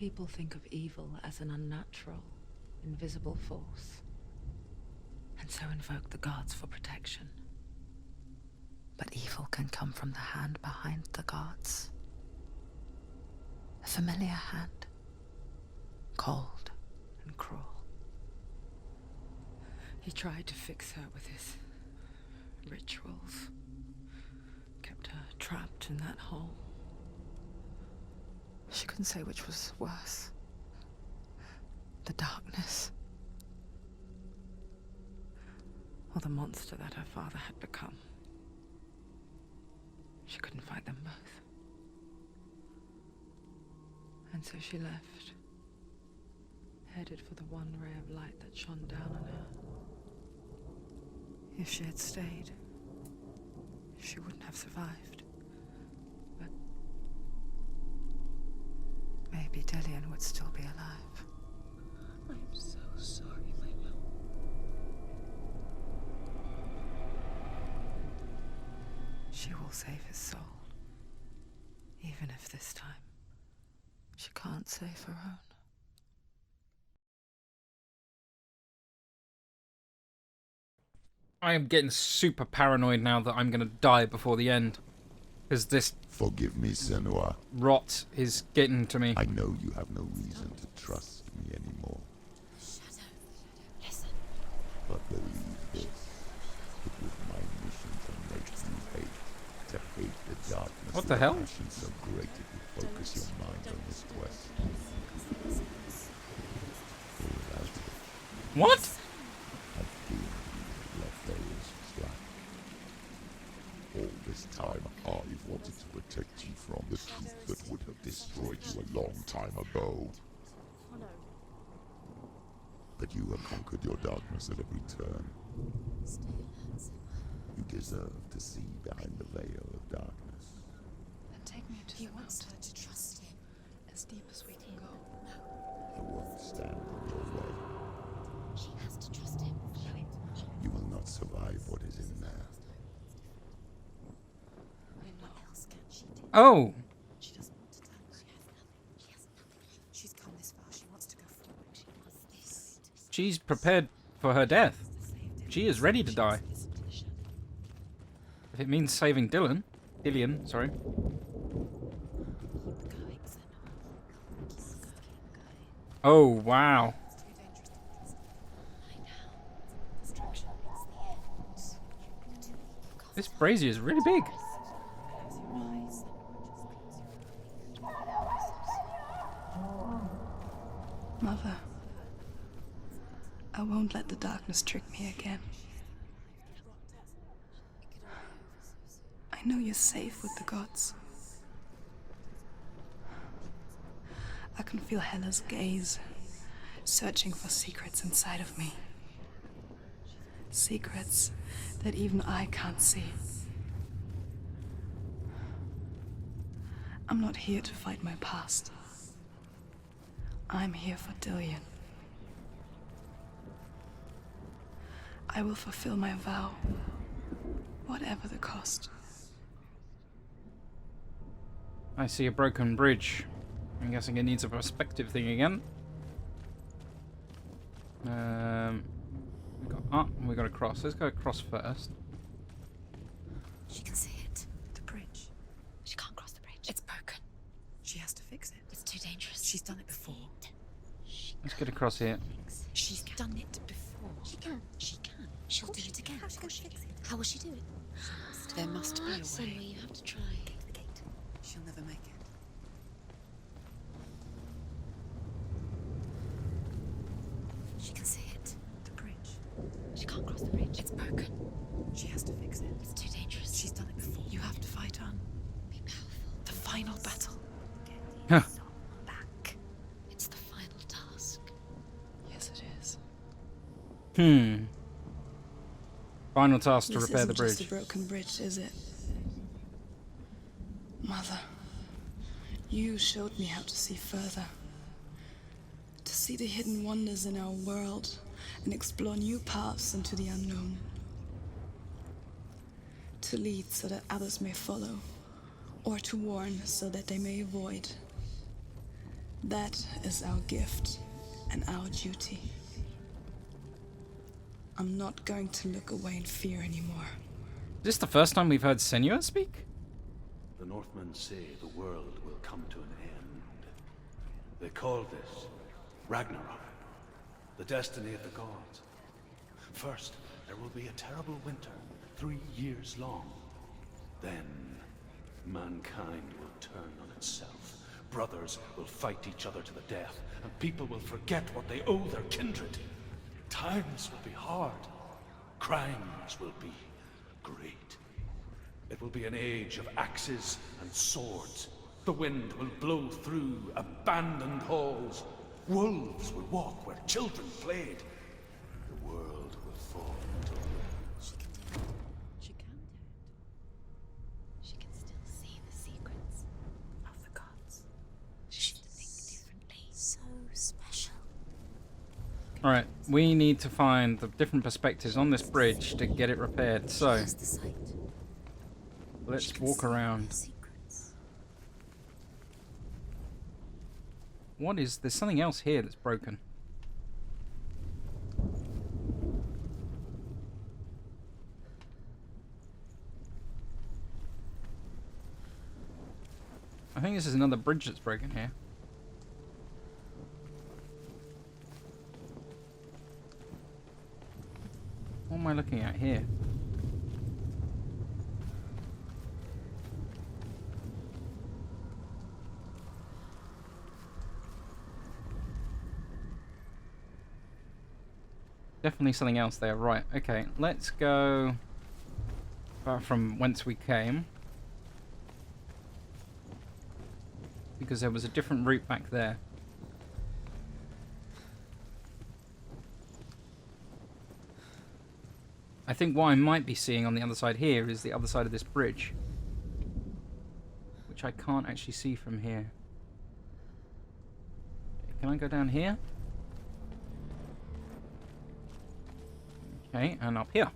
People think of evil as an unnatural, invisible force, and so invoke the gods for protection. But evil can come from the hand behind the gods. A familiar hand, cold and cruel. He tried to fix her with his rituals, kept her trapped in that hole. She couldn't say which was worse. The darkness, or the monster that her father had become. She couldn't fight them both. And so she left, headed for the one ray of light that shone down on her. If she had stayed, she wouldn't have survived. But maybe Dillion would still be alive. I'm so sorry, my love. She will save his soul, even if this time she can't save her own. I am getting super paranoid now that I'm going to die before the end. Because this Forgive me, Senua. rot is getting to me. I know you have no reason to trust me anymore. Shadow, listen. But believe this. It was my mission to make you hate. To hate the darkness. What the hell? Passion so great it would focus your mind on this quest. Or without it, What? I fear you left those slack. All this time, I've wanted to protect you from the truth that would have destroyed you a long time ago. But you have conquered your darkness at every turn. You deserve to see behind the veil of darkness. Then take me to He the wants mountain, her to trust him. as deep as we can go. I won't stand in your way. She has to trust him. You will not survive what is in there. What else can she do? Oh, She doesn't want to tell. She has nothing. She has nothing. She's come this far. She wants to go forward. She wants this. she's prepared for her death. She is ready to die. If it means saving Dillion, sorry. Oh, wow. This brazier is really big. Mother, I won't let the darkness trick me again. I know you're safe with the gods. I can feel Hela's gaze, searching for secrets inside of me. Secrets that even I can't see. I'm not here to fight my past. I'm here for Dillion. I will fulfill my vow, whatever the cost. I see a broken bridge. I'm guessing it needs a perspective thing again. We got to cross. Let's go across first. She can see it. The bridge. She can't cross the bridge. It's broken. She has to fix it. It's too dangerous. She's done it before. Let's get across here. She's done it before. She can. She can. She'll do it again. How will she do it? There must be a way. Somewhere you have to try. Get to the gate. She'll never make it. She can see it. The bridge. She can't cross the bridge. It's broken. She has to fix it. It's too dangerous. She's done it before. You have to fight on. Be powerful. The final battle. Huh. Back. It's the final task. Yes, it is. Final task to This repair the isn't just bridge. a broken bridge, is it? Mother, you showed me how to see further. To see the hidden wonders in our world and explore new paths into the unknown. To lead so that others may follow, or to warn so that they may avoid. That is our gift and our duty. I'm not going to look away in fear anymore. Is this the first time we've heard Senua speak? The Northmen say the world will come to an end. They call this Ragnarok, the destiny of the gods. First, there will be a terrible winter, 3 years long. Then, mankind will turn on itself. Brothers will fight each other to the death, and people will forget what they owe their kindred. Times will be hard. Crimes will be great. It will be an age of axes and swords. The wind will blow through abandoned halls. Wolves will walk where children played. The world will fall into ruins. She can do it. She can still see the secrets of the gods. She can think differently. So special. Alright, we need to find the different perspectives on this bridge to get it repaired. So, She has the sight. She let's can walk see around. the secrets. What is... There's something else here that's broken. I think this is another bridge that's broken here. What am I looking at here? Definitely something else there. Right, okay. Let's go from whence we came. Because there was a different route back there. I think what I might be seeing on the other side here is the other side of this bridge. Which I can't actually see from here. Can I go down here? Okay, and up here.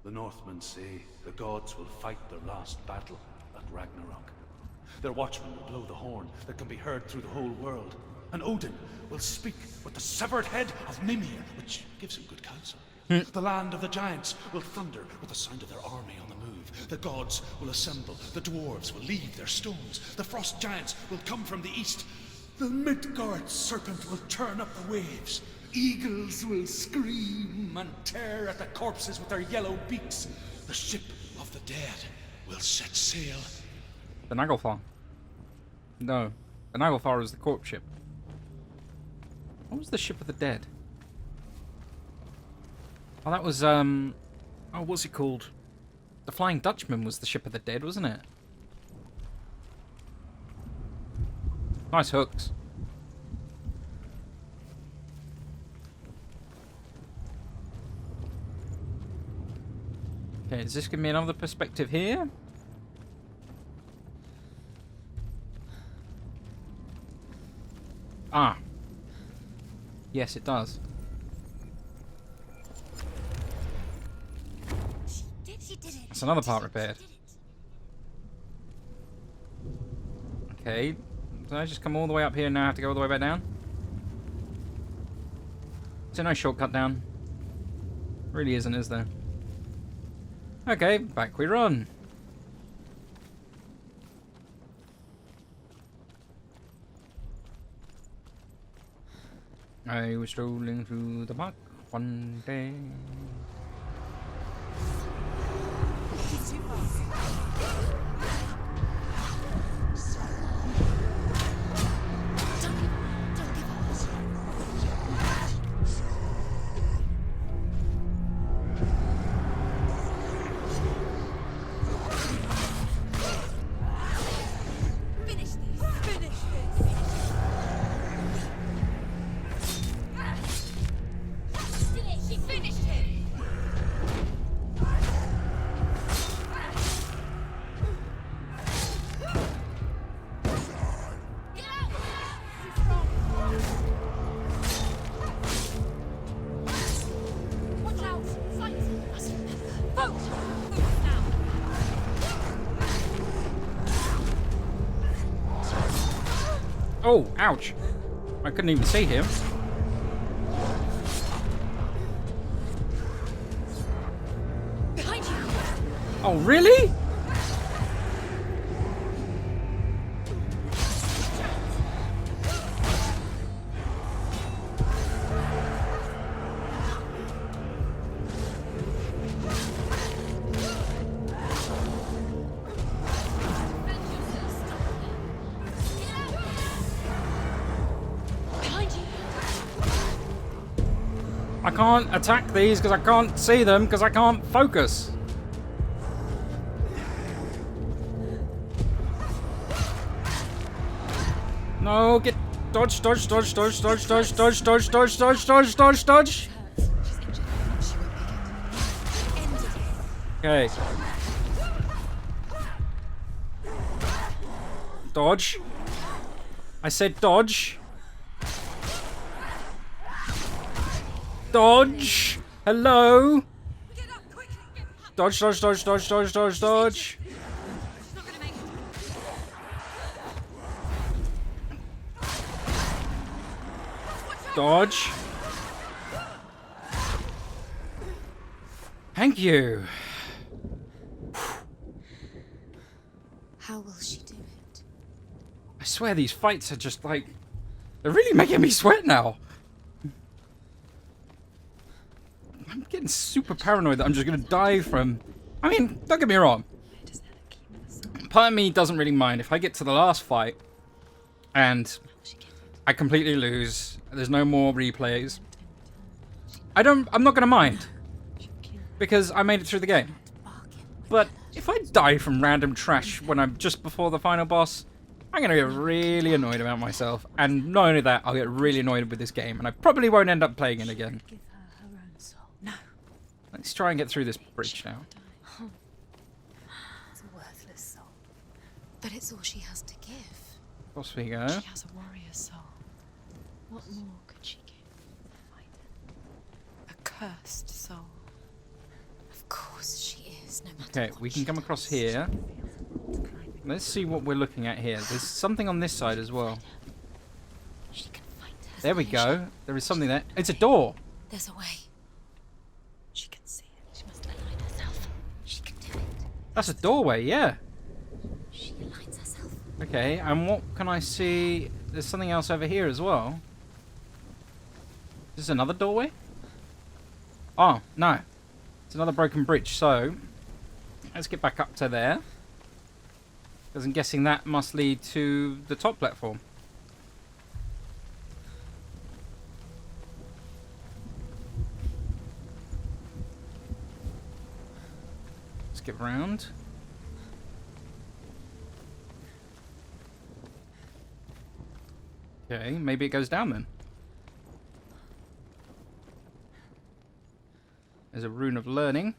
The Northmen say the gods will fight their last battle at Ragnarok. Their watchmen will blow the horn that can be heard through the whole world. And Odin will speak with the severed head of Mimir, which gives him good counsel. The land of the giants will thunder with the sound of their army on the move. The gods will assemble. The dwarves will leave their stones. The frost giants will come from the east. The Midgard serpent will turn up the waves. Eagles will scream and tear at the corpses with their yellow beaks. The ship of the dead will set sail. The Naglfar. No. The Naglfar is the corpse ship. What was the ship of the dead? Oh, that was, oh, what's it called? The Flying Dutchman was the ship of the dead, wasn't it? Nice hooks. Okay, is this giving me another perspective here? Ah. Yes, it does. She did it. That's another part repaired. Okay. Did I just come all the way up here and now have to go all the way back down? Is there no shortcut down? Really isn't, is there? Okay, back we run. I was strolling through the park one day. She's too fast. Don't give up. Finish this. Finish this. She finished him! Oh, ouch. I couldn't even see him. Behind you! Oh, really? Behind you! I can't attack these because I can't see them because I can't focus. No, get dodge, dodge, dodge, dodge, dodge, dodge, dodge, dodge, dodge, dodge, dodge, dodge, dodge. She's injured. She won't make it. Ended it. Okay. Dodge. I said dodge. Dodge. Hello. Get up quickly! Dodge, dodge, dodge, dodge, dodge, dodge, dodge. She's not gonna make it. Dodge. Thank you. How will she do it? I swear these fights are just like... They're really making me sweat now. I'm getting super paranoid that I'm just going to die from... I mean, don't get me wrong. Part of me doesn't really mind if I get to the last fight and I completely lose. There's no more replays. I'm not going to mind because I made it through the game. But if I die from random trash when I'm just before the final boss, I'm going to get really annoyed about myself. And not only that, I'll get really annoyed with this game and I probably won't end up playing it again. Give her her own soul. No. Let's try and get through this bridge now. It's a worthless soul. But it's all she has to give. Off we go. She has a warrior's soul. What more could she give? A cursed soul. Of course she is, no matter Okay, what we can she come across does. here. Let's see what we're looking at here. There's something on this side as well. She can find her There we salvation. go. There is something there. It's a door. There's a way. She can see it. She must align herself. She can do it. That's a doorway, yeah. She aligns herself. Okay, and what can I see? There's something else over here as well. Is this another doorway? Oh, no. It's another broken bridge, so... Let's get back up to there. Because I'm guessing that must lead to the top platform. Let's get round. Okay, maybe it goes down then. There's a rune of learning.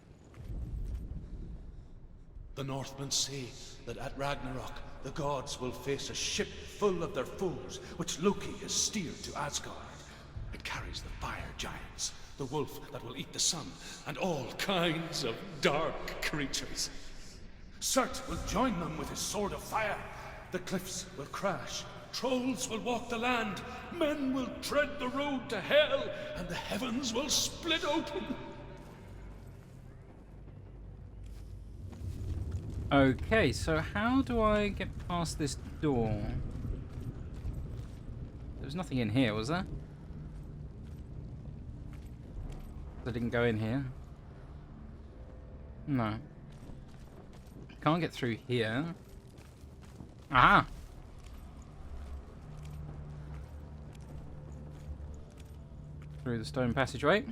The Northmen say that at Ragnarok, the gods will face a ship full of their foes, which Loki has steered to Asgard. It carries the fire giants, the wolf that will eat the sun, and all kinds of dark creatures. Surt will join them with his sword of fire. The cliffs will crash, trolls will walk the land, men will tread the road to hell, and the heavens will split open. Okay, so how do I get past this door? There was nothing in here, was there? I didn't go in here. No. Can't get through here. Aha! Through the stone passageway.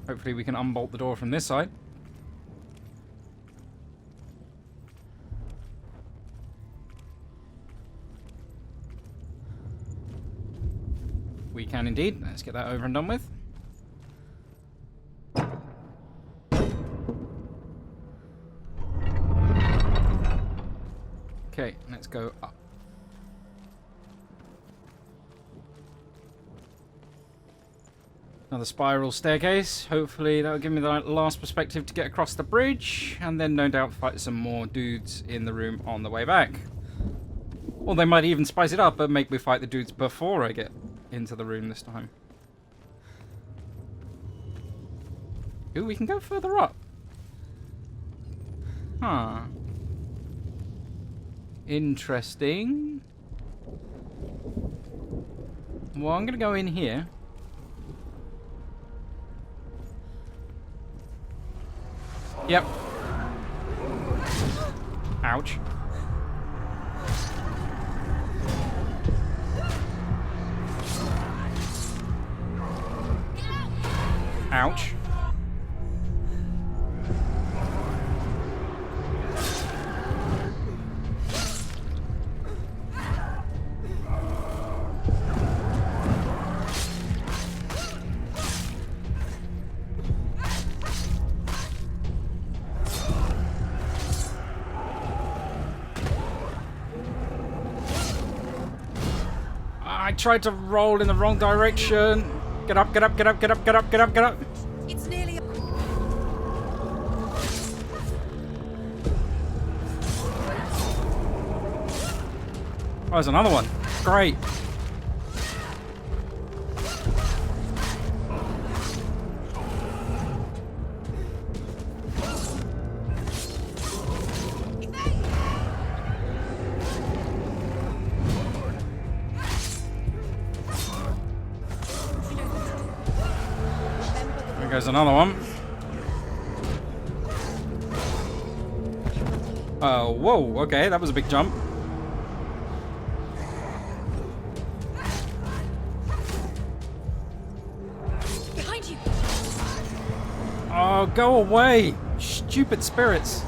Hopefully we can unbolt the door from this side. We can indeed. Let's get that over and done with. Okay, let's go up. Another spiral staircase. Hopefully that'll give me the last perspective to get across the bridge, and then no doubt fight some more dudes in the room on the way back. Or they might even spice it up and make me fight the dudes before I get into the room this time. Ooh, we can go further up. Huh. Interesting. Well, I'm gonna go in here. Yep. Ouch. Ouch. I tried to roll in the wrong direction. Get up, get up, get up, get up, get up, get up, get up. It's nearly. Oh, there's another one. Great. There goes another one. Oh, whoa, okay, that was a big jump. Behind you. Oh, go away! Stupid spirits.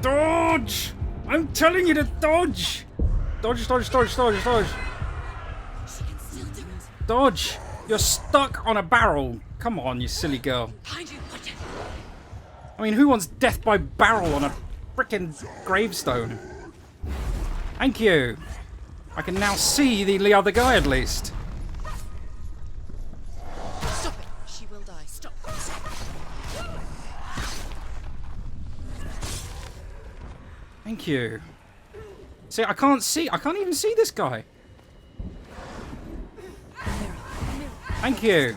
Dodge! I'm telling you to dodge! Dodge, dodge, dodge, dodge, dodge. She can still do it. Dodge! You're stuck on a barrel. Come on, you silly girl. Behind you. Watch it. I mean, who wants death by barrel on a frickin' gravestone? Thank you. I can now see the other guy at least. Stop it. She will die. Stop. Thank you. See, I can't even see this guy. Thank you.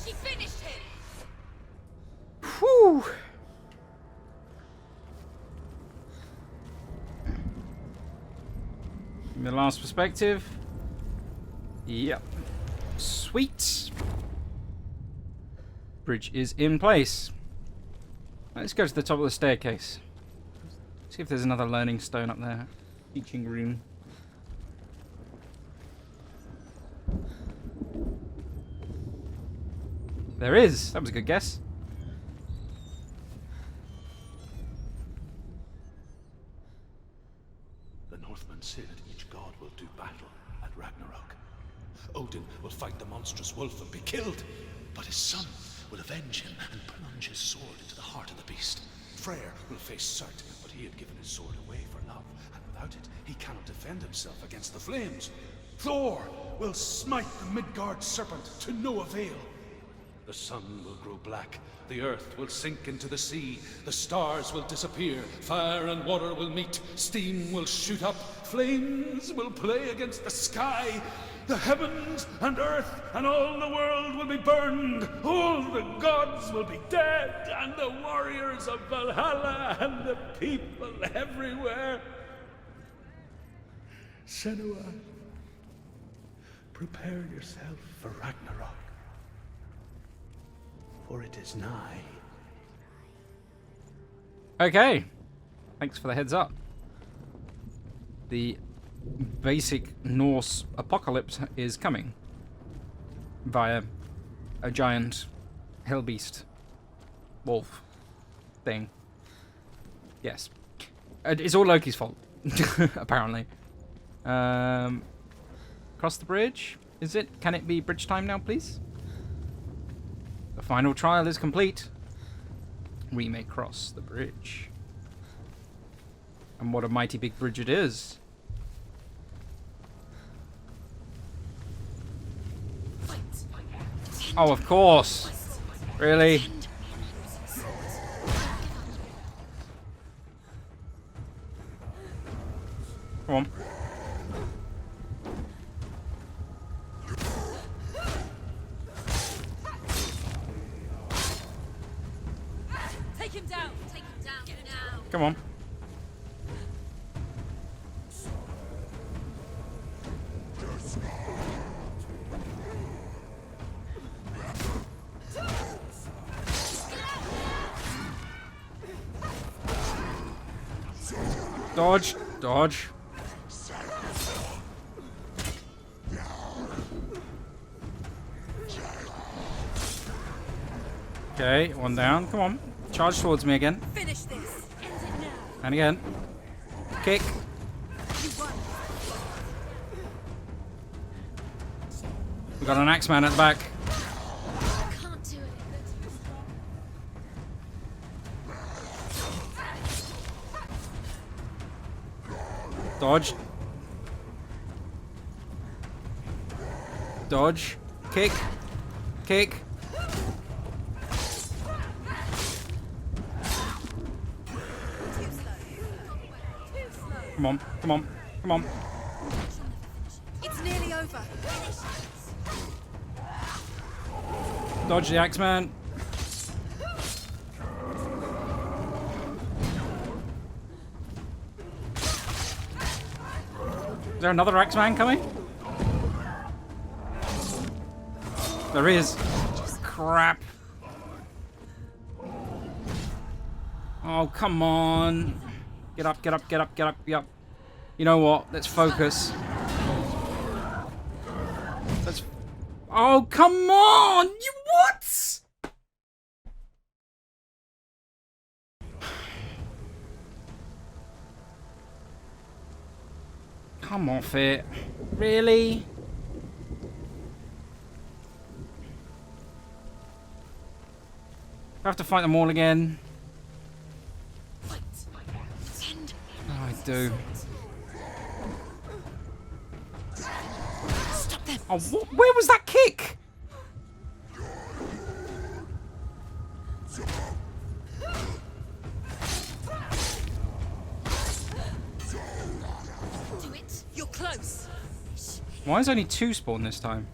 She finished him. Whew. The last perspective. Yep. Sweet. Bridge is in place. Let's go to the top of the staircase. See if there's another learning stone up there. Teaching room. There is. That was a good guess. The Northmen say that each god will do battle at Ragnarok. Odin will fight the monstrous wolf and be killed, but his son will avenge him and plunge his sword into the heart of the beast. Freyr will face Surt, but he had given his sword away for love, and without it, he cannot defend himself against the flames. Thor will smite the Midgard serpent to no avail. The sun will grow black, the earth will sink into the sea, the stars will disappear, fire and water will meet, steam will shoot up, flames will play against the sky, the heavens and earth and all the world will be burned, all the gods will be dead, and the warriors of Valhalla and the people everywhere. Senua, prepare yourself for Ragnarok. For it is nigh. Okay. Thanks for the heads up. The basic Norse apocalypse is coming via a giant hellbeast wolf thing. Yes. It's all Loki's fault, apparently. Cross the bridge. Is it? Can it be bridge time now, please? The final trial is complete. We may cross the bridge. And what a mighty big bridge it is. Oh, of course. Really? Come on. Take him down. Take him down now. Come on. Dodge. Dodge. Okay, one down. Come on. Charge towards me again. Finish this. End it now. And again. Kick. You won. We got an Axeman at the back. I can't do it. Dodge. Dodge. Kick. Kick. Come on. Come on. Come on. It's nearly over. Dodge the Axeman. Is there another Axeman coming? There is. Crap. Oh, come on. Get up, get up, get up, get up, get up. You know what? Let's focus. Let's... Oh, come on! You what? Come off it. Really? I have to fight them all again. Oh, I do. Stop them. Oh, where was that kick? Do it. You're close. Why is only 2 spawn this time?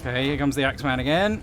Okay, here comes the Axeman again.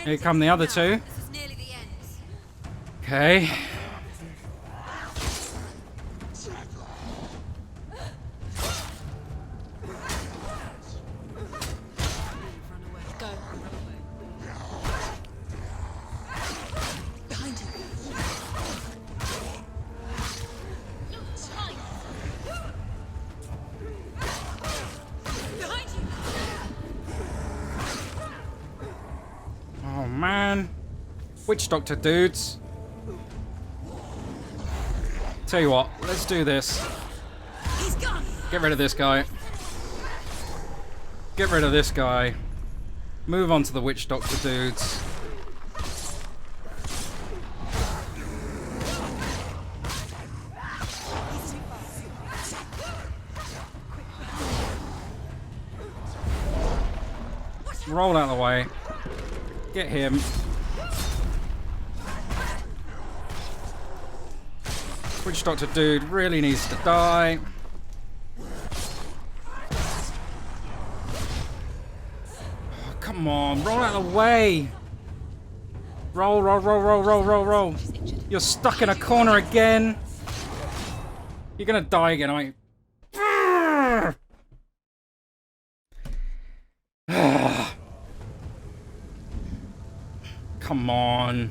Here come the other 2. This is nearly the end. Okay. Go. Behind you. Behind you. Oh man. Witch Doctor dudes. Tell you what, let's do this. He's gone. Get rid of this guy. Get rid of this guy. Move on to the Witch Doctor dudes. Roll out of the way. Get him. Witch Doctor dude really needs to die. Oh, come on, roll out of the way. Roll, roll, roll, roll, roll, roll, roll. You're stuck in a corner again. You're gonna die again, aren't you? Come on.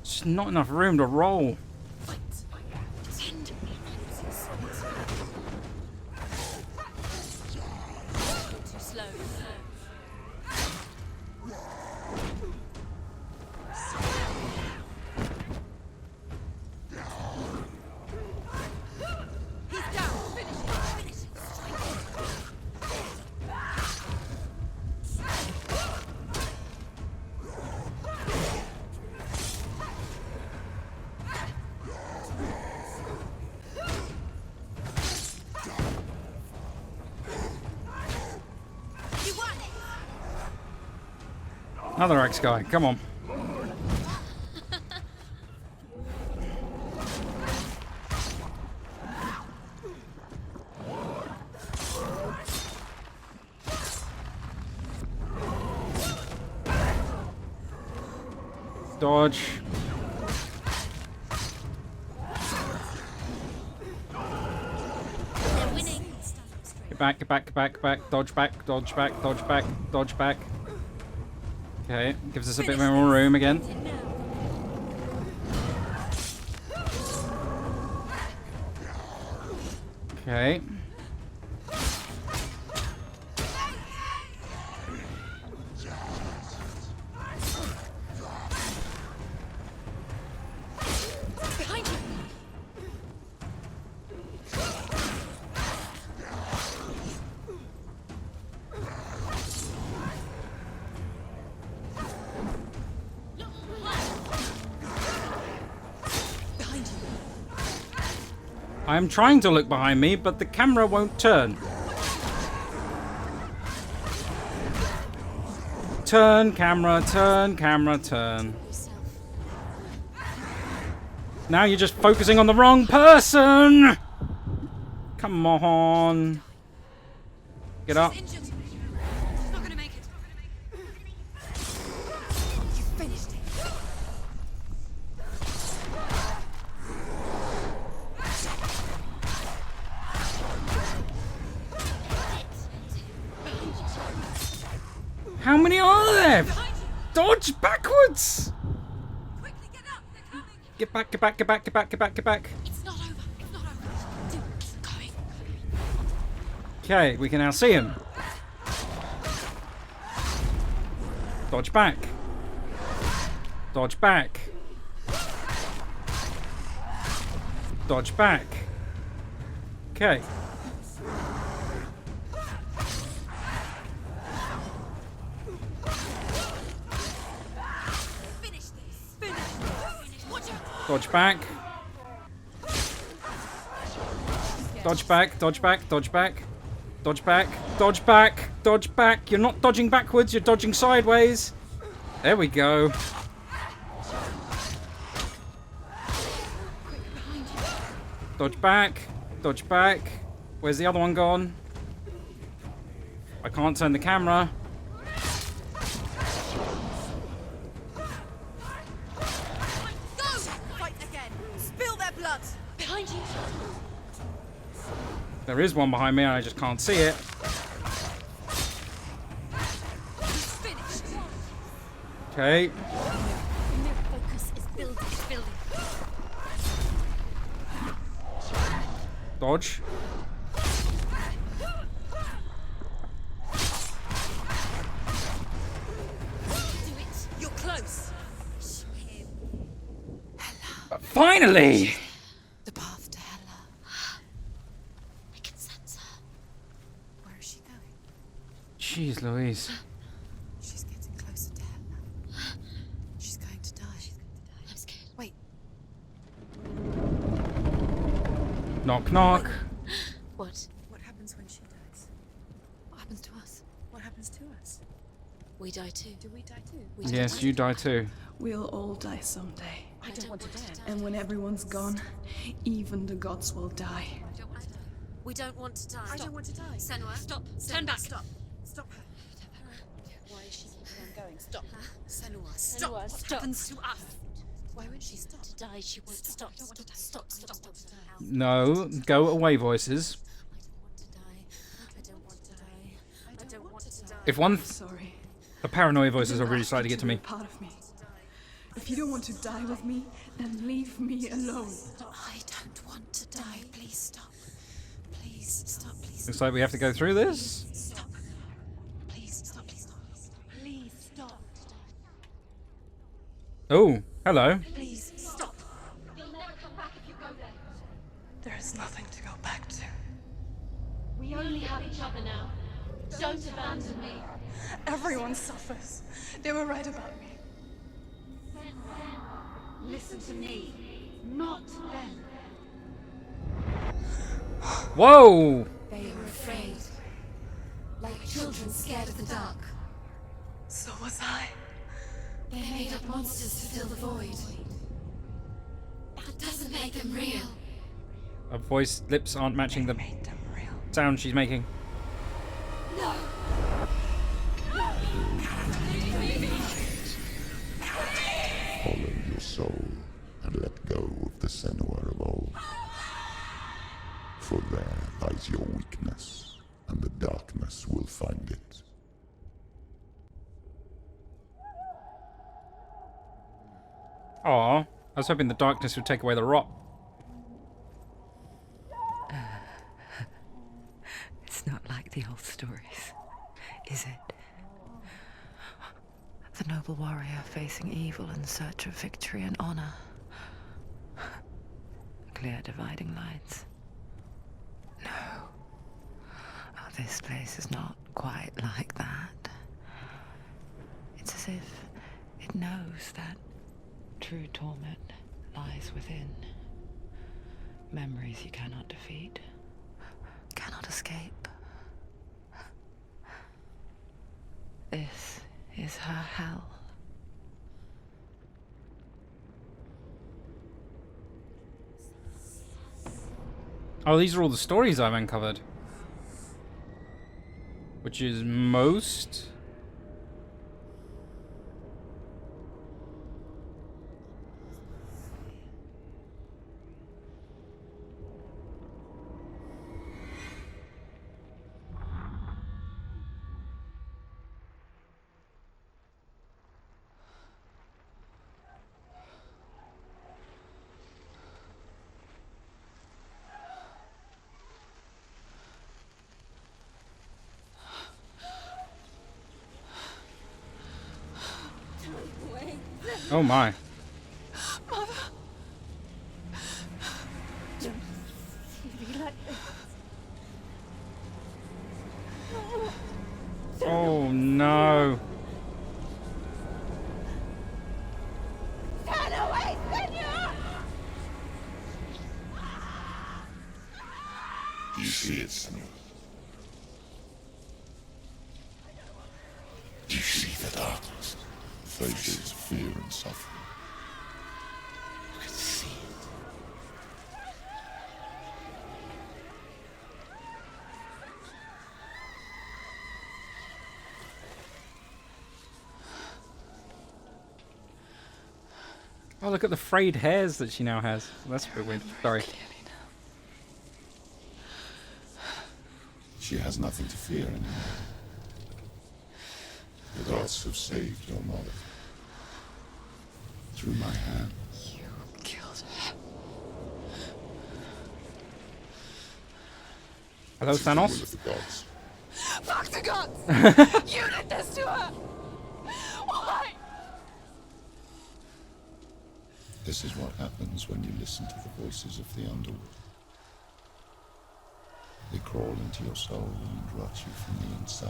Just not enough room to roll. Too slow. He's down. Finish it. Finish it. You won it. Another X guy, come on. Dodge. They're winning. Get back, get back, get back, get back. Dodge back, dodge back, dodge back, dodge back. Okay, gives us a bit more room again. Okay. Behind you. Behind you. I'm trying to look behind me, but the camera won't turn. Turn, camera, turn, camera, turn. Yourself. Now you're just focusing on the wrong person! Come on. Get up. Injured. She's not gonna make it. You finished it. How many are there? Dodge backwards! Quickly get up. They're coming. Get back, get back, get back, get back, get back, get back. It's not over. It's not over. Dude, keep going. Okay, we can now see him. Dodge back. Dodge back. Dodge back. Okay. Finish this. Finish this. Watch out. Dodge back. Dodge back, dodge back, dodge back. Dodge back, dodge back, dodge back. You're not dodging backwards, you're dodging sideways. There we go. Dodge back, dodge back. Where's the other one gone? I can't turn the camera. Go! Fight again. Spill their blood. Behind you. There is one behind me and I just can't see it. He's finished. Okay. Mirror focus is building. It's building. Dodge. Do it. You're close. Him. Finally! The path to Hela. I can sense her. Where is she going? Jeez Louise. She's getting closer to Hela. She's going to die. I'm scared. Wait. Knock, knock. What? What happens when she dies? What happens to us? What happens to us? We die too. Do we die too? We die Yes, too. you die too. We'll all die someday. I don't want to die. And when everyone's gone, even the gods will die. We don't want to die. I don't want to die. Senua, stop. Turn back. Stop. Stop her. Why is she keeping on going? Stop. Senua, Stop. stop. What Stop. happens to us? Why won't she stop? To die, she won't stop. Stop. No, go away, voices. I don't want to die. I don't want to die. If one, Sorry. the paranoia voices are really starting to get to me. Part of me. If you don't want to die with me, then leave me alone. I don't want to die. Please stop. Please stop. Please Looks like we have to go through this. stop. Please stop. Please stop. Please stop. Oh, hello. Please stop. There is nothing to go back to. We only have each other now. Don't abandon me. Everyone suffers. They were right about me. Listen to me, not them. Whoa! They were afraid. Like children scared of the dark. So was I. They made up monsters to fill the void. That doesn't make them real. Her voice lips aren't matching the Made them real. sound she's making. No! Follow your soul and let go of the Senua of old. For there lies your weakness, and the darkness will find it. Aw, I was hoping the darkness would take away the rot. It's not like the old stories, is it? The noble warrior facing evil in search of victory and honor. Clear dividing lines. No. Oh, this place is not quite like that. It's as if it knows that true torment lies within. Memories you cannot defeat, cannot escape. This is her hell. Oh, these are all the stories I've uncovered. Which is most. Oh my. Oh no. Do you see it, Senua? Do you see the darkness? Faces fear and suffering. You can see it. Oh, look at the frayed hairs that she now has. That's a bit weird. Sorry. She has nothing to fear anymore. The gods have saved your mother. Through my hand. You killed her. Hello, It's the will Thanos. of the gods. Fuck the gods! You did this to her! Why? This is what happens when you listen to the voices of the underworld. They crawl into your soul and rot you from the inside.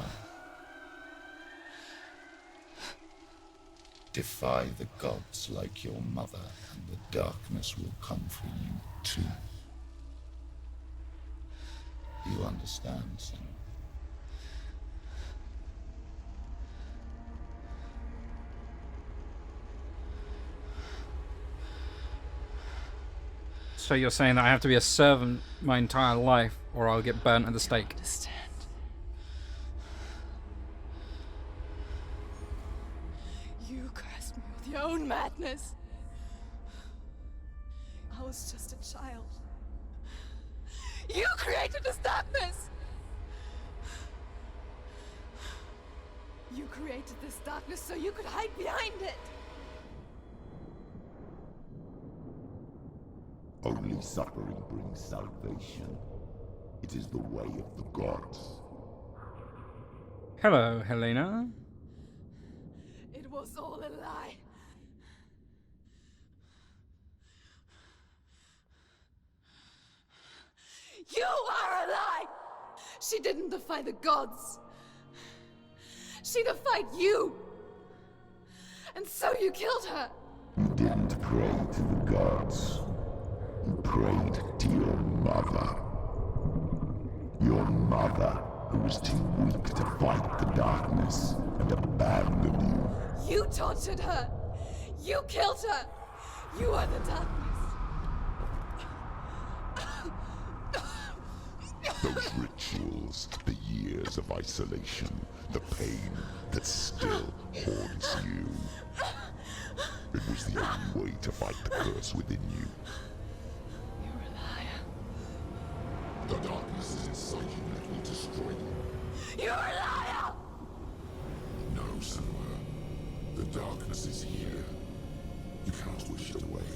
Defy the gods like your mother, and the darkness will come for you too. You understand, son? So you're saying that I have to be a servant my entire life, or I'll get burnt at the stake? Understand. You cursed me with your own madness. I was just a child. You created this darkness. You created this darkness so you could hide behind it. Only suffering brings salvation. It is the way of the gods. Hello, Helena. It was all a lie. You are a lie! She didn't defy the gods. She defied you. And so you killed her. You didn't pray to the gods. You prayed to your mother. Your mother, who was too weak to fight the darkness and abandoned you. You tortured her. You killed her. You are the darkness. Those rituals, the years of isolation, the pain that still haunts you. It was the only way to fight the curse within you. You're a liar. The darkness is inside you that will destroy you. You're a liar! No, Senua. The darkness is here. You cannot wish it away.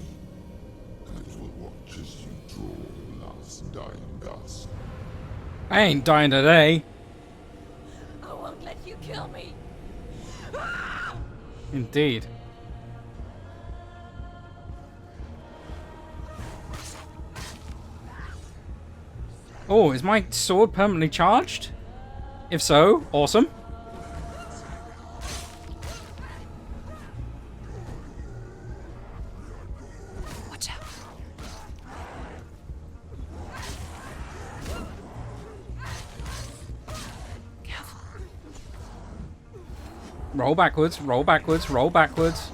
And it will watch as you draw the last dying gasp. I ain't dying today. I won't let you kill me. Indeed. Oh, is my sword permanently charged? If so, awesome. Watch out. Careful. Roll backwards, roll backwards, roll backwards.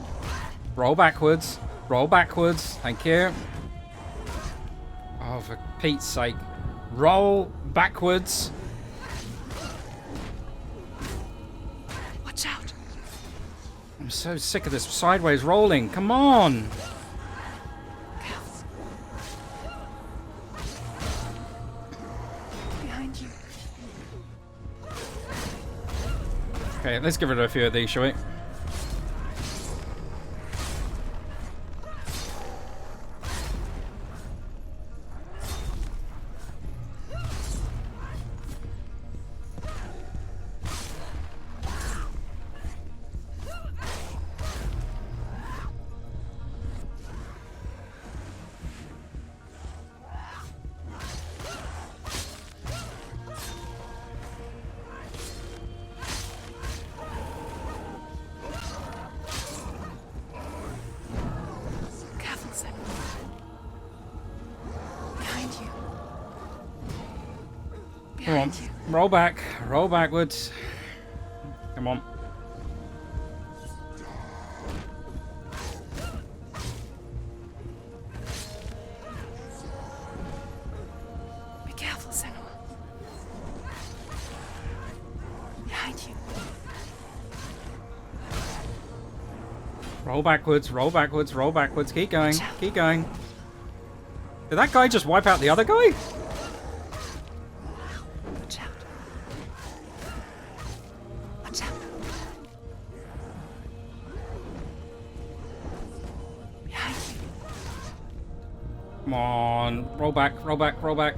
Roll backwards, roll backwards. Thank you. Oh, for Pete's sake. Roll backwards. Watch out. I'm so sick of this sideways rolling. Come on. Careful. Behind you. Okay, let's give it a few of these, shall we? Careful, Senua. Behind you. Come on. Behind you. Roll back. Roll backwards. Come on. Be careful, Senua. Behind you. Roll backwards. Roll backwards. Roll backwards. Keep going. Keep going. Did that guy just wipe out the other guy? Watch out. Watch out. Behind you. Come on. Roll back. Roll back. Roll back.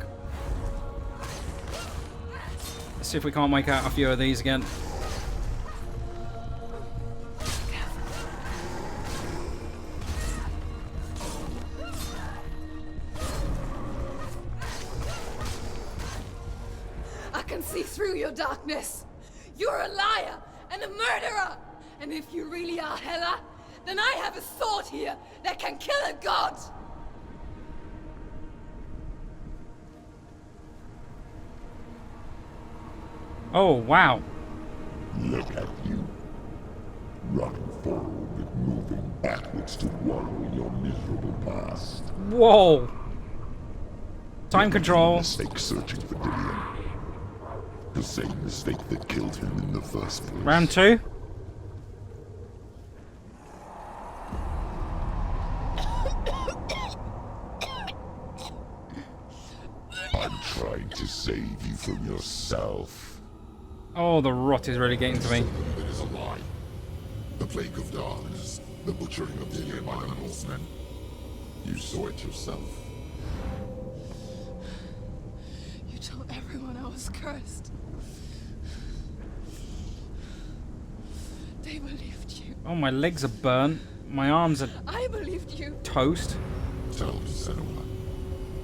Let's see if we can't make out a few of these again. I can see through your darkness. You're a liar and a murderer. And if you really are Hela, then I have a sword here that can kill a god. Oh, wow. Look at you. Running forward, moving backwards to wallow in your miserable past. Whoa. Time control. Mistake searching for Dillion. The same mistake that killed him in the first place. Round 2. I'm trying to save you from yourself. Oh, the rot is really getting to me. It is a lie. The plague of darkness, the butchering of Dillion by the Northmen. You saw it yourself. You told everyone I was cursed. They believed you. Oh, my legs are burnt. My arms are I believed you. toast. Tell me, Senua,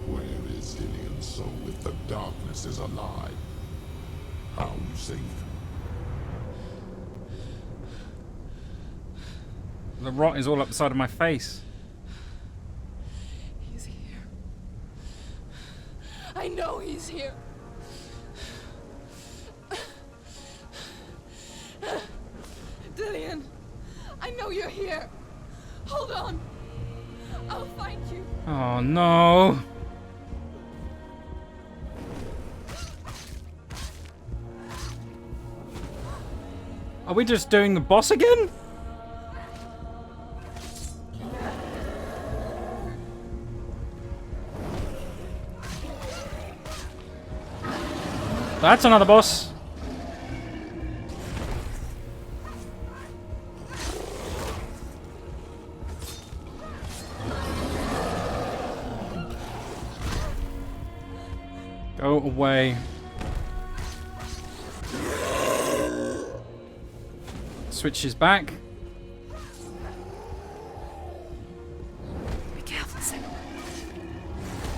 where is Dillion's soul if the darkness is alive? How you saved him? The rot is all up the side of my face. He's here. I know he's here. Dillion, I know you're here. Hold on. I'll find you. Oh, no. Are we just doing the boss again? That's another boss. Go away. Switches back. Be careful, Senua.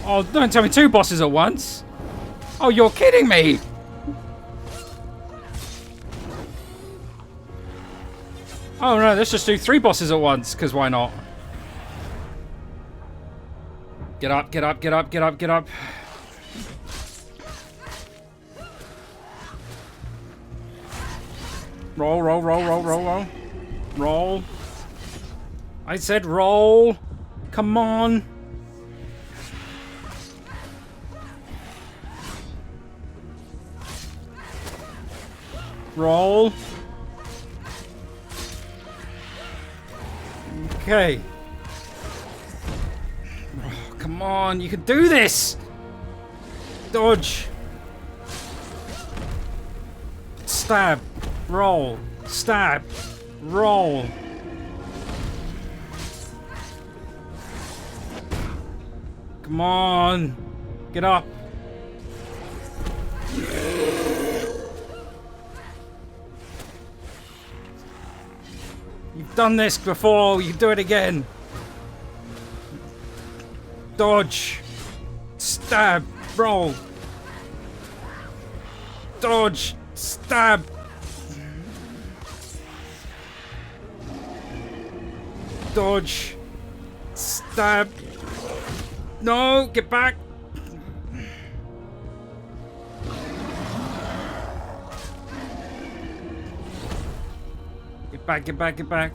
Oh, don't tell me 2 bosses at once. Oh, you're kidding me. Oh no, let's just do 3 bosses at once, because why not? Get up, get up, get up, get up, get up. Roll, roll, roll, roll, roll, roll. Roll. I said roll. Come on. Roll. Okay. Oh, come on, you can do this. Dodge. Stab. Roll. Stab. Roll. Come on. Get up. You've done this before. You can do it again. Dodge. Stab. Roll. Dodge. Stab. Dodge. Stab. No, get back. Get back, get back, get back.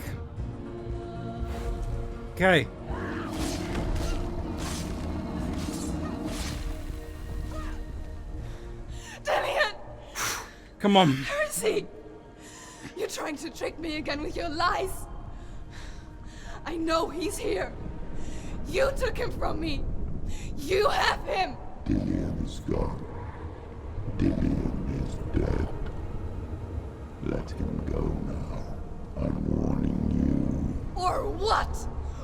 Okay. Dillion! Come on. Where is he? You're trying to trick me again with your lies. I know he's here. You took him from me. You have him. Dillion is gone. Dillion is dead. Let him go now. I'm warning you. Or what?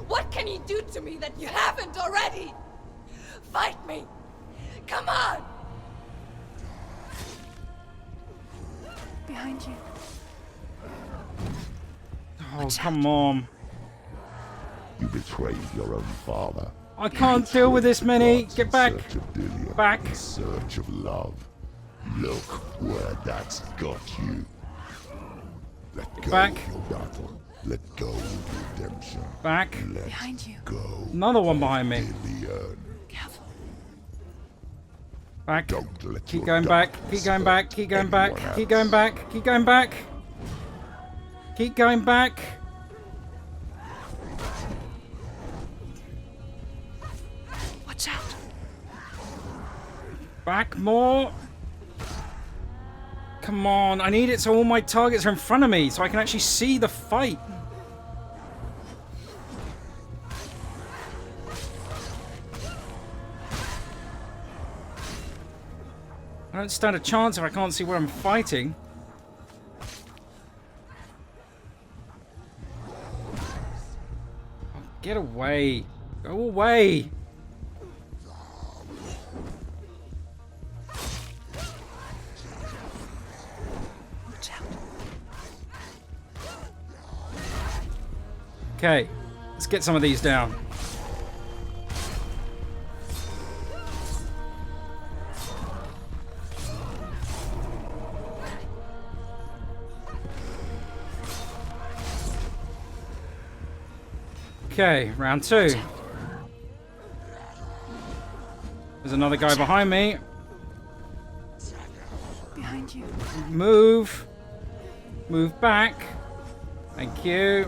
What can he do to me that you haven't already? Fight me. Come on. Behind you. Oh, come on. You betrayed your own father. I can't deal with this many. Gods Get in back. search of Dillion, Back. in search of love. Look where that's got you. Let go Back. of your battle. Let go of redemption. Back. Let Behind you. go. Another one behind me. Dillion. Careful. Back. Don't let Keep your going back. Keep going back. Keep going back. Keep going back. Keep going back. Keep going back. Watch out. Back more. Come on. I need it so all my targets are in front of me so I can actually see the fight. I don't stand a chance if I can't see where I'm fighting. Oh, get away. Go away. Watch out. Okay, let's get some of these down. Okay, round 2. There's another guy behind me. Behind you. Move. Move back. Thank you.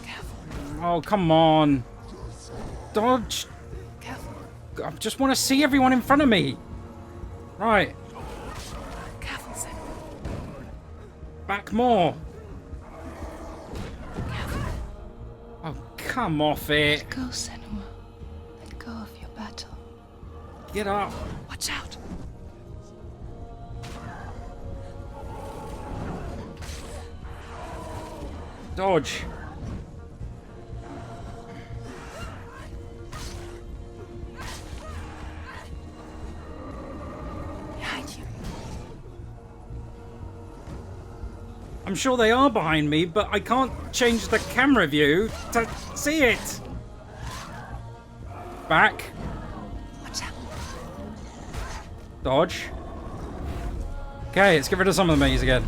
Careful. Oh, come on. Dodge. Careful. I just want to see everyone in front of me. Right. Careful, Senua. Back more. Careful. Oh, come off it. Go, Senua. Let go of your battle. Get up. Watch out. Dodge. Behind you. I'm sure they are behind me, but I can't change the camera view to see it. Back. Watch out. Dodge. Okay, let's get rid of some of the maze again.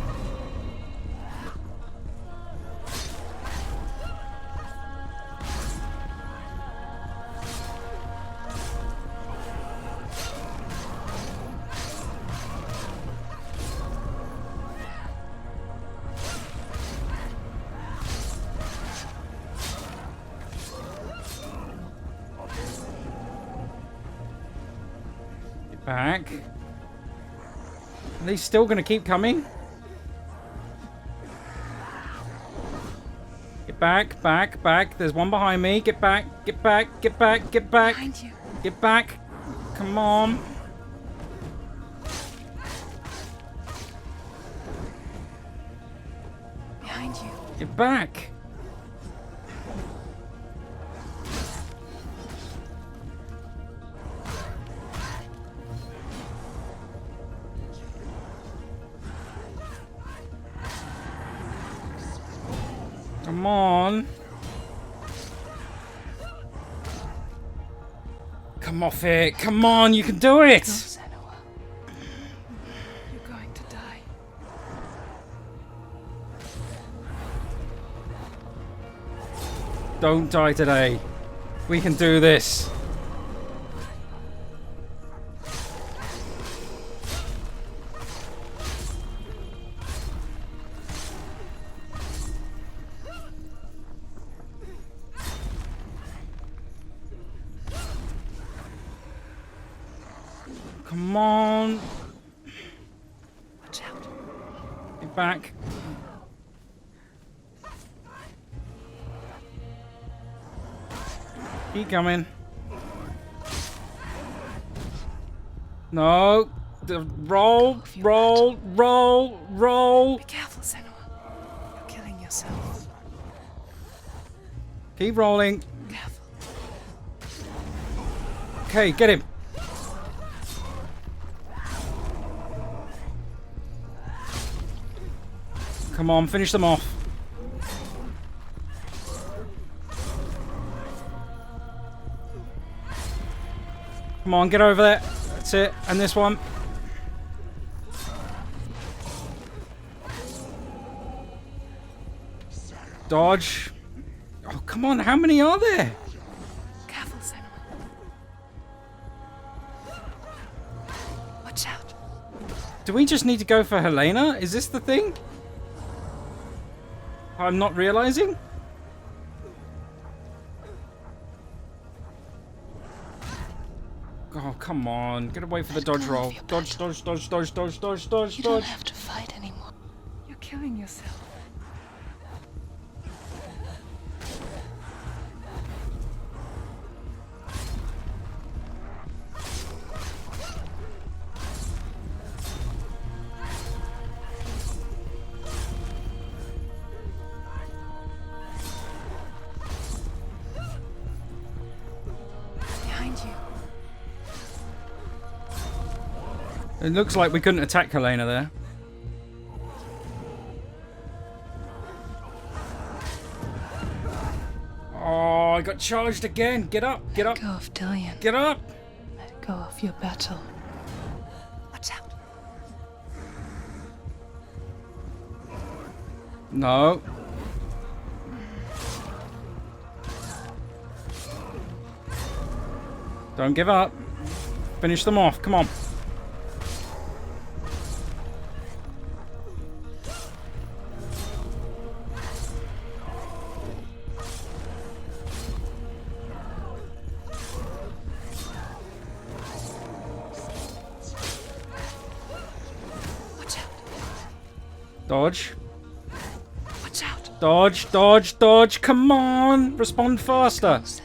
Back. Are they still going to keep coming? Get back, back, back. There's one behind me. Get back, get back, get back, get back. Behind you. Get back. Come on. Behind you. Get back. Come on. Come off it. Come on, you can do Go, it. Senua. You're going to die. Don't die today. We can do this. Come on. Watch out. Get back. Keep coming. No. Roll, roll, roll, roll. Be careful, Senua. You're killing yourself. Keep rolling. Careful. Okay, get him. Come on, finish them off. Come on, get over there. That's it. And this one. Dodge. Oh, come on. How many are there? Careful, Senua. Do we just need to go for Helena? Is this the thing? I'm not realizing? Oh, come on. Get away from the dodge roll. Dodge, dodge, dodge, dodge, dodge, dodge, dodge, You don't dodge. have to fight anymore. You're killing yourself. Behind you. It looks like we couldn't attack Helena there. Oh, I got charged again. Get up, get up, Let go of Dillion. get up. Let go of your battle. Watch out. No. Don't give up. Finish them off. Come on. Watch out. Dodge. Watch out. Dodge, dodge, dodge. Come on. Respond faster. Senua.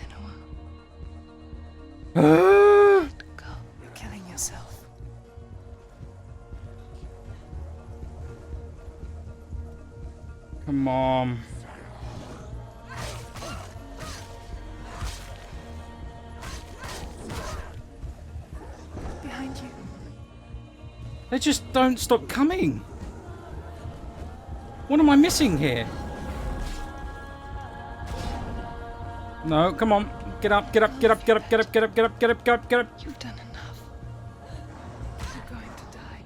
Ah. Let go. You're killing yourself. Come on. Behind you. They just don't stop coming. What am I missing here? No, come on. Get up, get up, get up, get up, get up, get up, get up, get up, get up, get up. You've done enough. You're going to die.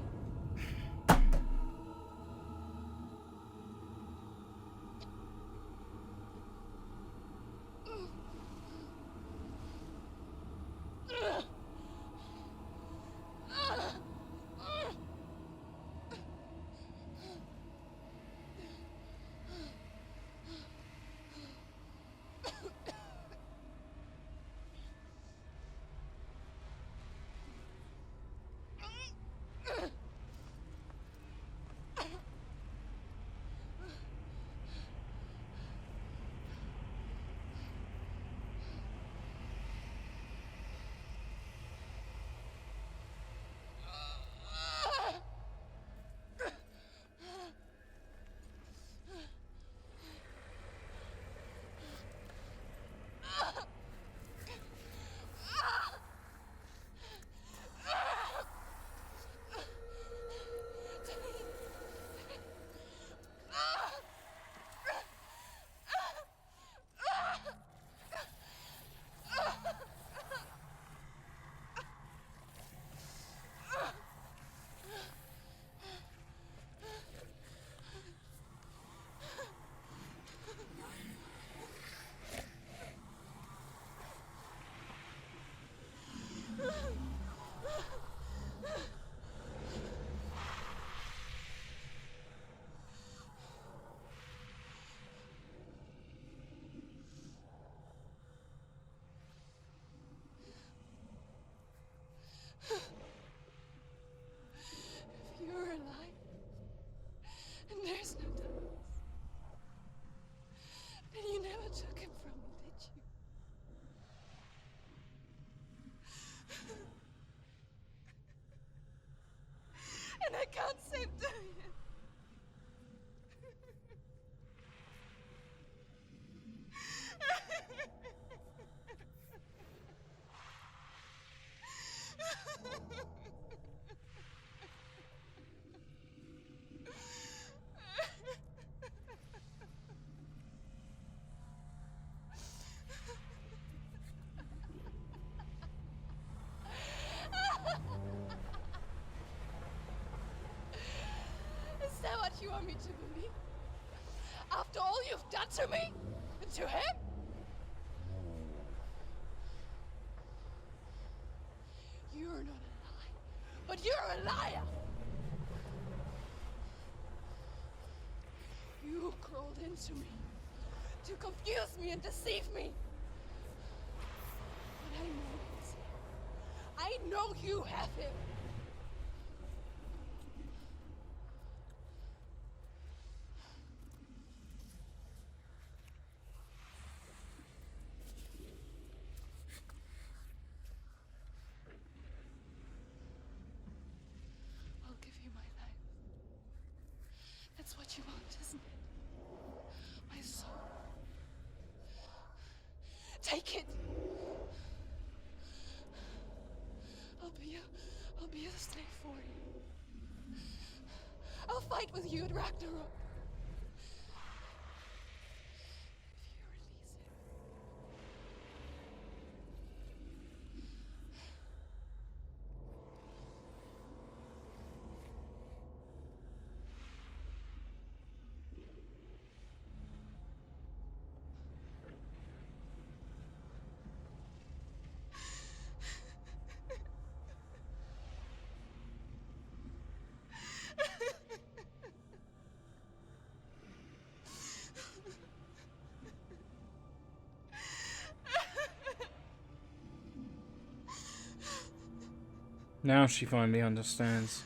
You're alive. And there's no doubt. And you never took him from me, did you? And I can't save Dillion. Is that what you want me to believe? After all you've done to me? And to him? You're not a lie, but you're a liar! You crawled into me to confuse me and deceive me. But I know it. I know you have him. I'll give you my life. That's what you want, isn't it? My soul. Take it. I'll be a slave for you. I'll fight with you at Ragnarok. If you release him. Now she finally understands.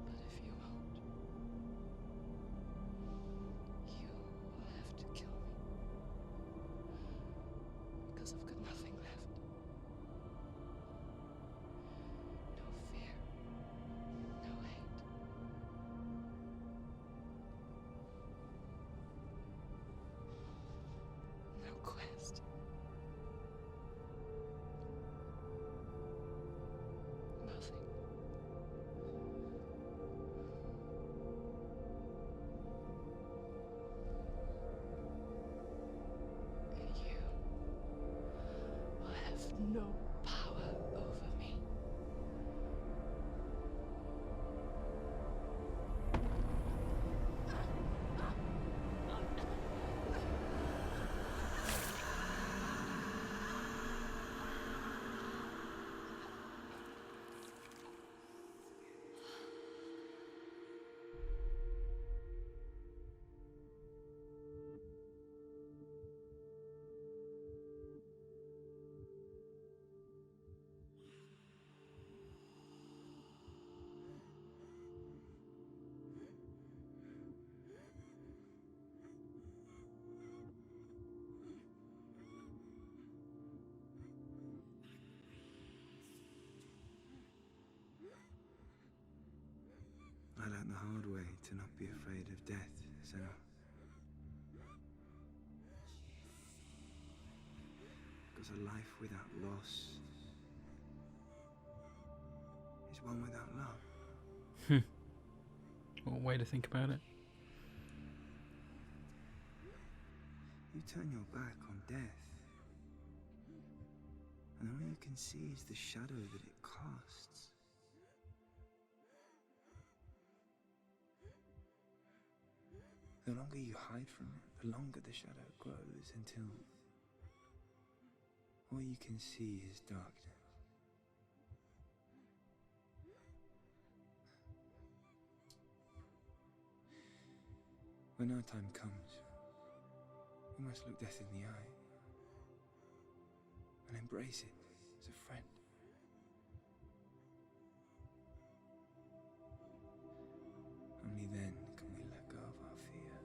But if you won't, you will have to kill me. Because I've got nothing left. No fear. No hate. No quest. Nothing. And you will have no power over me. I learned the hard way to not be afraid of death, Senua. Because a life without loss is one without love. What a way to think about it. You turn your back on death, and all you can see is the shadow that it casts. The longer you hide from it, the longer the shadow grows until all you can see is darkness. When our time comes, we must look death in the eye and embrace it as a friend. Only then can we let go of our fear.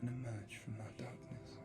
And emerge from our darkness.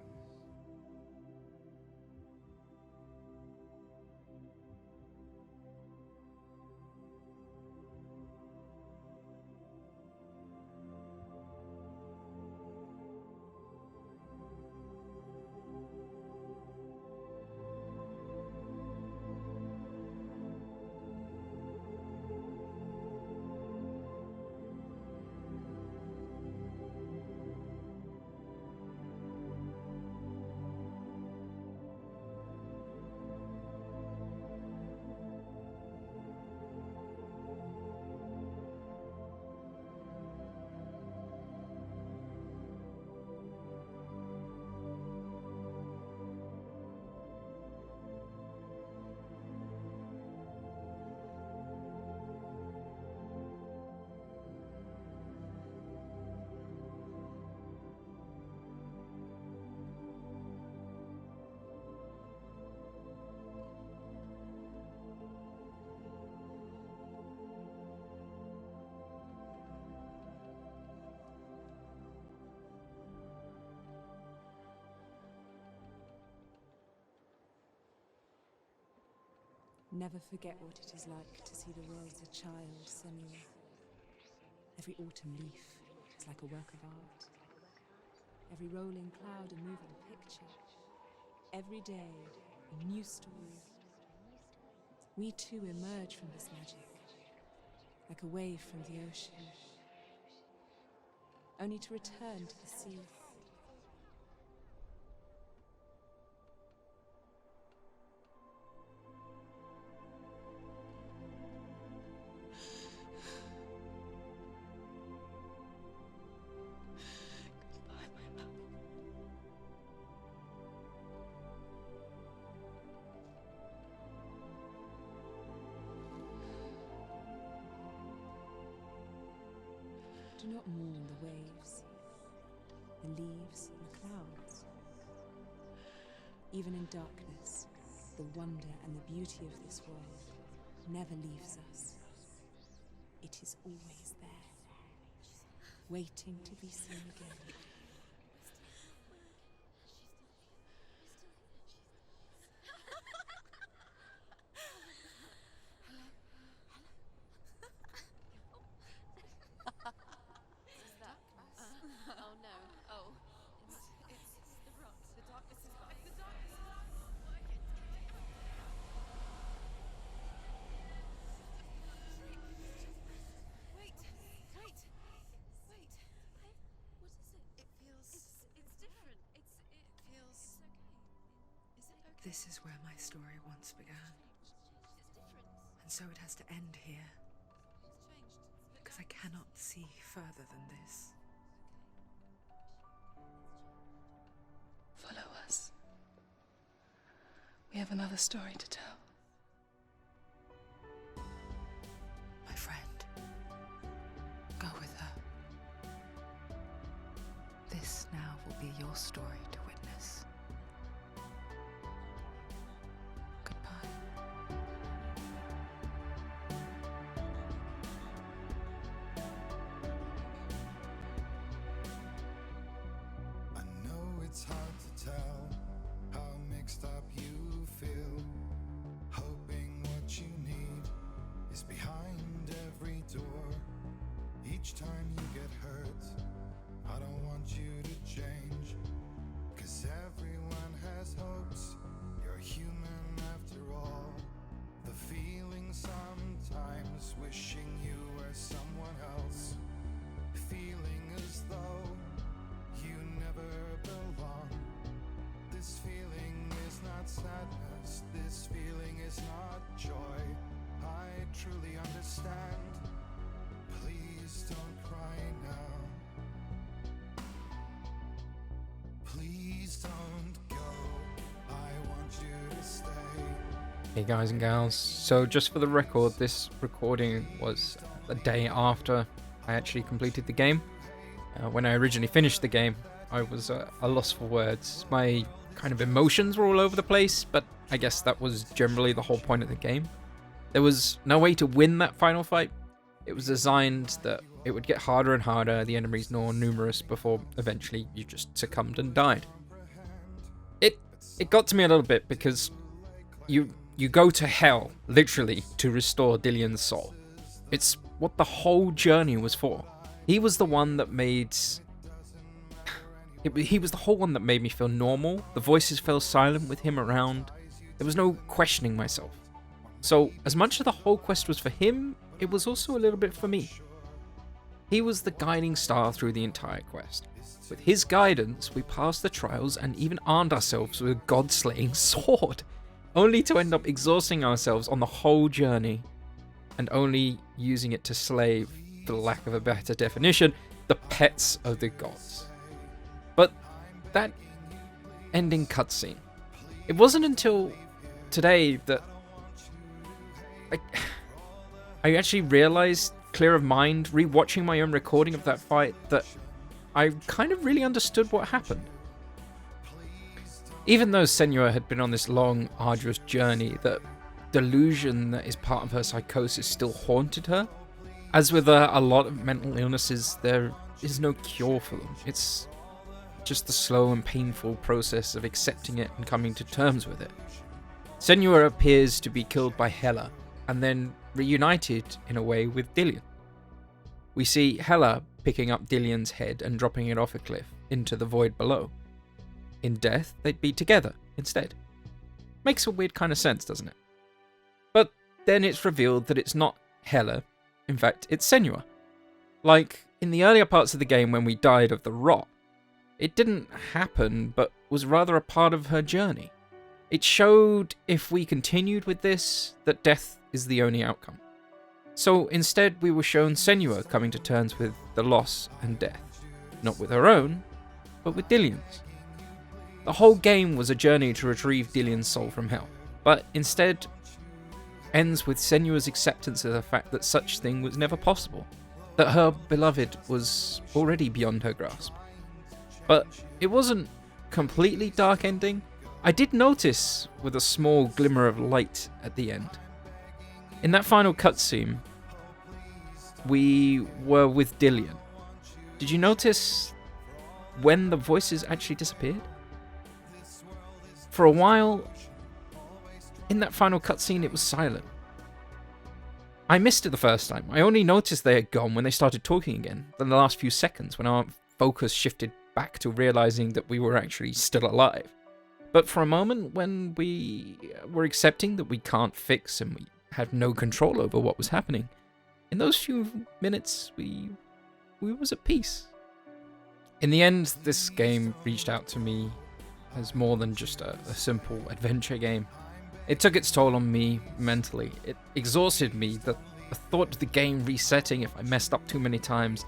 Never forget what it is like to see the world as a child, Senua. Every autumn leaf is like a work of art. Every rolling cloud a moving picture. Every day a new story. We too emerge from this magic, like a wave from the ocean, only to return to the sea. Do not mourn the waves, the leaves, and the clouds. Even in darkness, the wonder and the beauty of this world never leaves us. It is always there, waiting to be seen again. Oh no. Oh. It's the rot. The darkness is back. The darkness is back. Wait. What is it? It feels... It's different. It feels... It's okay. Is it okay? This is where my story once began. It's different. And so it has to end here, It's changed. because I cannot see further than this. Follow us. We have another story to tell. My friend, go with her. This now will be your story to witness. Goodbye. I know it's hard to tell how mixed up you feel, hoping what you need is behind every door. Each time you get hurt, I don't want you to change, 'cause everyone has hopes. You're human after all. The feeling sometimes wishing you were someone else, feeling as though you never belong. This feeling is not sadness, this feeling is not joy. I truly understand. Please don't cry now. Please don't go. I want you to stay. Hey guys and gals, so just for the record, this recording was the day after I actually completed the game. When I originally finished the game, I was a loss for words. My kind of emotions were all over the place, but I guess that was generally the whole point of the game. There was no way to win that final fight. It was designed that it would get harder and harder, the enemies more numerous, before eventually you just succumbed and died. It got to me a little bit because you go to hell, literally, to restore Dillion's soul. It's what the whole journey was for. He was the one that made... He was the whole one that made me feel normal. The voices fell silent with him around. There was no questioning myself. So, as much as the whole quest was for him, it was also a little bit for me. He was the guiding star through the entire quest. With his guidance, we passed the trials and even armed ourselves with a god-slaying sword, only to end up exhausting ourselves on the whole journey, and only using it to slay, for lack of a better definition, the pets of the gods. But that ending cutscene, it wasn't until today that I actually realized, clear of mind, rewatching my own recording of that fight, that I kind of really understood what happened. Even though Senua had been on this long, arduous journey, the delusion that is part of her psychosis still haunted her. As with a lot of mental illnesses, there is no cure for them. It's just the slow and painful process of accepting it and coming to terms with it. Senua appears to be killed by Hela, and then reunited in a way with Dillion. We see Hela picking up Dillion's head and dropping it off a cliff into the void below. In death, they'd be together instead. Makes a weird kind of sense, doesn't it? But then it's revealed that it's not Hela, in fact, it's Senua. Like in the earlier parts of the game when we died of the rot, it didn't happen, but was rather a part of her journey. It showed, if we continued with this, that death is the only outcome. So instead we were shown Senua coming to terms with the loss and death. Not with her own, but with Dillion's. The whole game was a journey to retrieve Dillion's soul from hell, but instead ends with Senua's acceptance of the fact that such thing was never possible, that her beloved was already beyond her grasp. But it wasn't completely dark ending. I did notice with a small glimmer of light at the end. In that final cutscene, we were with Dillion. Did you notice when the voices actually disappeared? For a while, in that final cutscene, it was silent. I missed it the first time. I only noticed they had gone when they started talking again, in the last few seconds, when our focus shifted back to realizing that we were actually still alive. But for a moment, when we were accepting that we can't fix and we had no control over what was happening, in those few minutes, we was at peace. In the end, this game reached out to me as more than just a simple adventure game. It took its toll on me mentally. It exhausted me. The thought of the game resetting if I messed up too many times.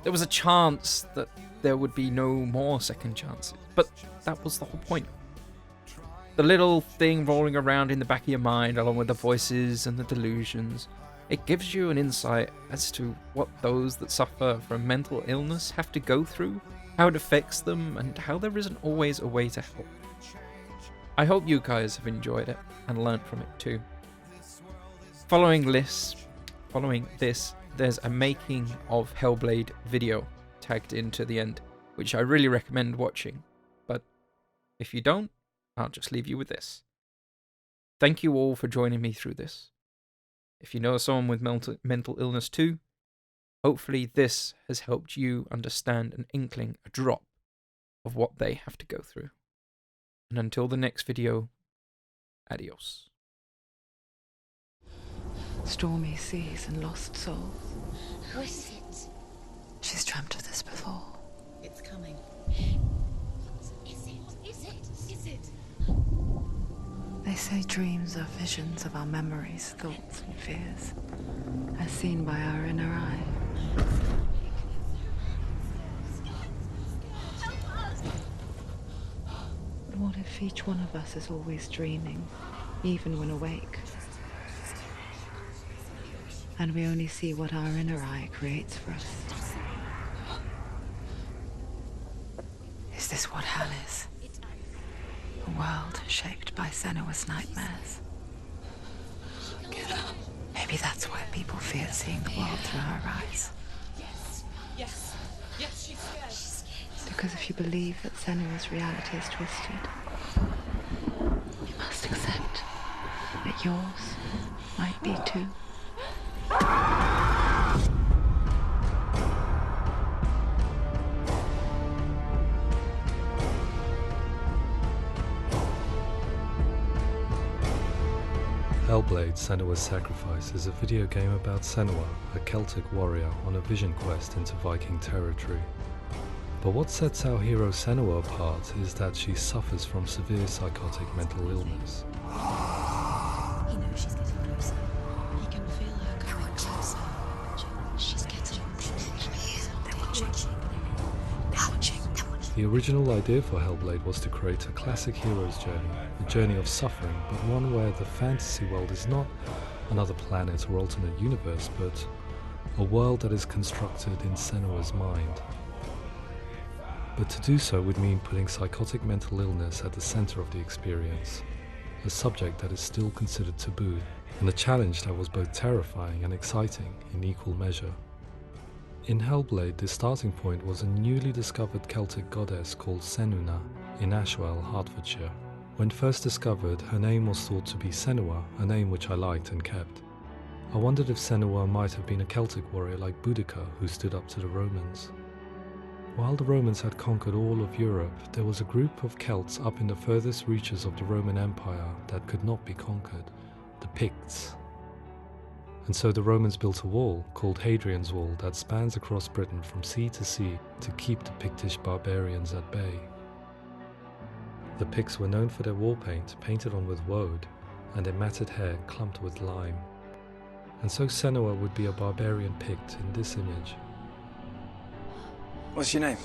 There was a chance that there would be no more second chances, but that was the whole point. The little thing rolling around in the back of your mind, along with the voices and the delusions, it gives you an insight as to what those that suffer from mental illness have to go through, how it affects them, and how there isn't always a way to help. I hope you guys have enjoyed it and learnt from it too. Following this, there's a making of Hellblade video tagged into the end, which I really recommend watching. But if you don't, I'll just leave you with this. Thank you all for joining me through this. If you know someone with mental illness too, hopefully this has helped you understand an inkling, a drop of what they have to go through. And until the next video, adios. Stormy seas and lost souls. Who is it? She's dreamt of this before. It's coming. Is it? They say dreams are visions of our memories, thoughts and fears, as seen by our inner eye. But what if each one of us is always dreaming, even when awake? And we only see what our inner eye creates for us. Is this what hell is? A world shaped by Senua's nightmares. Maybe that's why people fear seeing the world through her eyes. Yes, she's scared. Because if you believe that Senua's reality is twisted, you must accept that yours might be too. Hellblade: Senua's Sacrifice is a video game about Senua, a Celtic warrior on a vision quest into Viking territory. But what sets our hero Senua apart is that she suffers from severe psychotic mental illness. He knows she's getting closer. He can feel her coming closer. She's getting closer. They're watching. The original idea for Hellblade was to create a classic hero's journey, a journey of suffering, but one where the fantasy world is not another planet or alternate universe, but a world that is constructed in Senua's mind. But to do so would mean putting psychotic mental illness at the center of the experience, a subject that is still considered taboo, and a challenge that was both terrifying and exciting in equal measure. In Hellblade, the starting point was a newly discovered Celtic goddess called Senua in Ashwell, Hertfordshire. When first discovered, her name was thought to be Senua, a name which I liked and kept. I wondered if Senua might have been a Celtic warrior like Boudica who stood up to the Romans. While the Romans had conquered all of Europe, there was a group of Celts up in the furthest reaches of the Roman Empire that could not be conquered, the Picts. And so the Romans built a wall, called Hadrian's Wall, that spans across Britain from sea to sea to keep the Pictish barbarians at bay. The Picts were known for their war paint, painted on with woad, and their matted hair clumped with lime. And so Senua would be a barbarian Pict in this image. What's your name?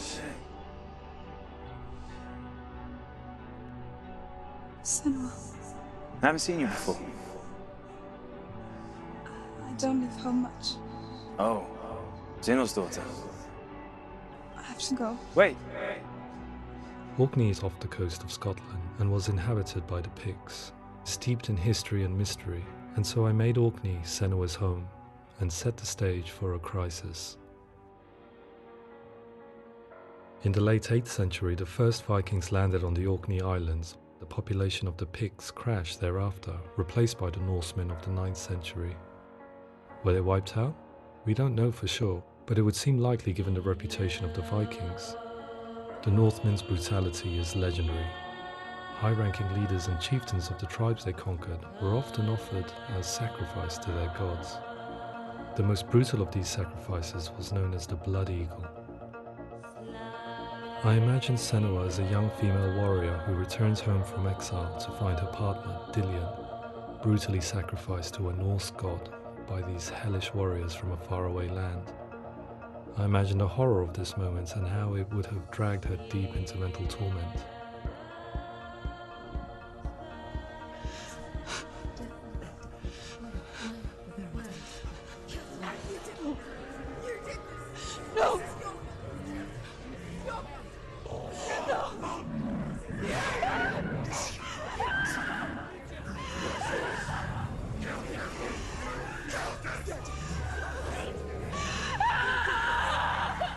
Senua. I haven't seen you before. I don't leave home much. Oh, Zeno's daughter. I have to go. Wait! Orkney is off the coast of Scotland and was inhabited by the Picts, steeped in history and mystery, and so I made Orkney Senua's home and set the stage for a crisis. In the late 8th century, the first Vikings landed on the Orkney Islands. The population of the Picts crashed thereafter, replaced by the Norsemen of the 9th century. Were they wiped out? We don't know for sure, but it would seem likely given the reputation of the Vikings. The Northmen's brutality is legendary. High-ranking leaders and chieftains of the tribes they conquered were often offered as sacrifice to their gods. The most brutal of these sacrifices was known as the Blood Eagle. I imagine Senua as a young female warrior who returns home from exile to find her partner, Dillion, brutally sacrificed to a Norse god by these hellish warriors from a faraway land. I imagine the horror of this moment and how it would have dragged her deep into mental torment. No!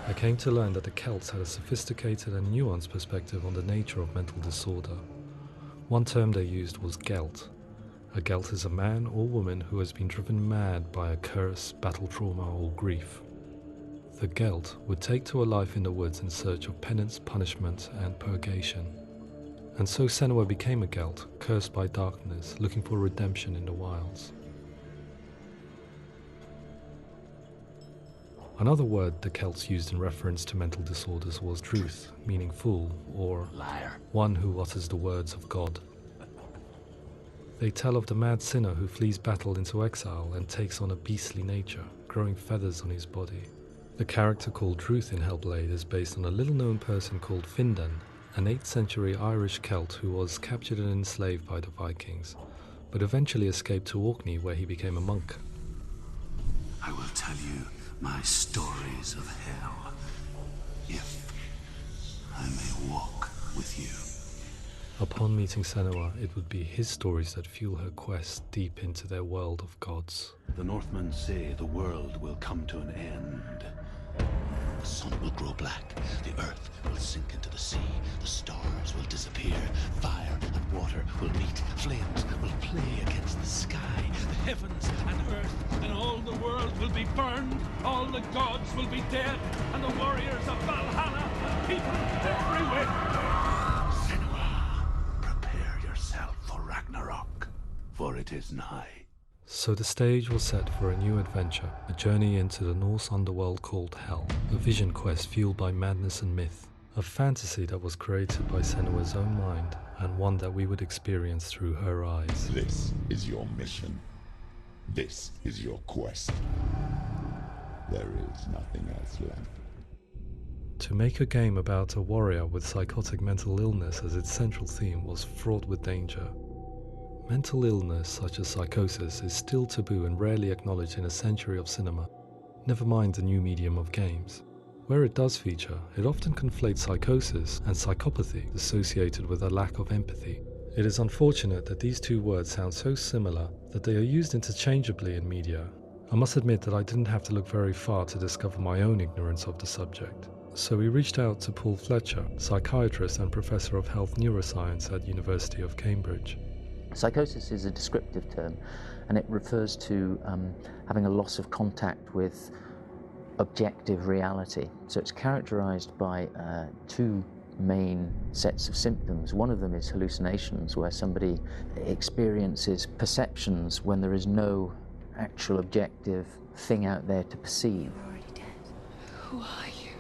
I came to learn that the Celts had a sophisticated and nuanced perspective on the nature of mental disorder. One term they used was gelt. A gelt is a man or woman who has been driven mad by a curse, battle trauma, or grief. The gelt would take to a life in the woods in search of penance, punishment, and purgation. And so Senua became a gelt, cursed by darkness, looking for redemption in the wilds. Another word the Celts used in reference to mental disorders was truth, meaning fool, or Liar. one who utters the words of God. They tell of the mad sinner who flees battle into exile and takes on a beastly nature, growing feathers on his body. The character called Truth in Hellblade is based on a little-known person called Findan, an 8th century Irish Celt who was captured and enslaved by the Vikings, but eventually escaped to Orkney where he became a monk. I will tell you my stories of hell, if I may walk with you. Upon meeting Senua, it would be his stories that fuel her quest deep into their world of gods. The Northmen say the world will come to an end. The sun will grow black, the earth will sink into the sea, the stars will disappear, fire and water will meet, flames will play against the sky, the heavens and earth and all the world will be burned, all the gods will be dead, and the warriors of Valhalla and people everywhere. Senua, prepare yourself for Ragnarok, for it is nigh. So the stage was set for a new adventure, a journey into the Norse underworld called Hell, a vision quest fueled by madness and myth, a fantasy that was created by Senua's own mind, and one that we would experience through her eyes. This is your mission. This is your quest. There is nothing else left. To make a game about a warrior with psychotic mental illness as its central theme was fraught with danger. Mental illness, such as psychosis, is still taboo and rarely acknowledged in a century of cinema, never mind the new medium of games. Where it does feature, it often conflates psychosis and psychopathy associated with a lack of empathy. It is unfortunate that these two words sound so similar that they are used interchangeably in media. I must admit that I didn't have to look very far to discover my own ignorance of the subject. So we reached out to Paul Fletcher, psychiatrist and professor of health neuroscience at University of Cambridge. Psychosis is a descriptive term, and it refers to having a loss of contact with objective reality. So it's characterized by two main sets of symptoms. One of them is hallucinations, where somebody experiences perceptions when there is no actual objective thing out there to perceive. You're already dead. Who are you?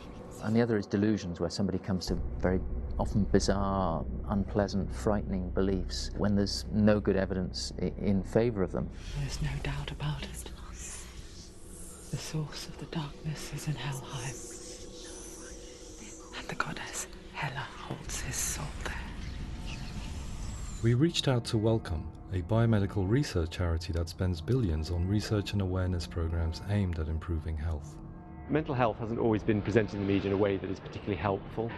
And the other is delusions, where somebody comes to very often bizarre, unpleasant, frightening beliefs when there's no good evidence in favor of them. There's no doubt about it. The source of the darkness is in Helheim. And the goddess Hela holds his soul there. We reached out to Welcome, a biomedical research charity that spends billions on research and awareness programs aimed at improving health. Mental health hasn't always been presented in the media in a way that is particularly helpful.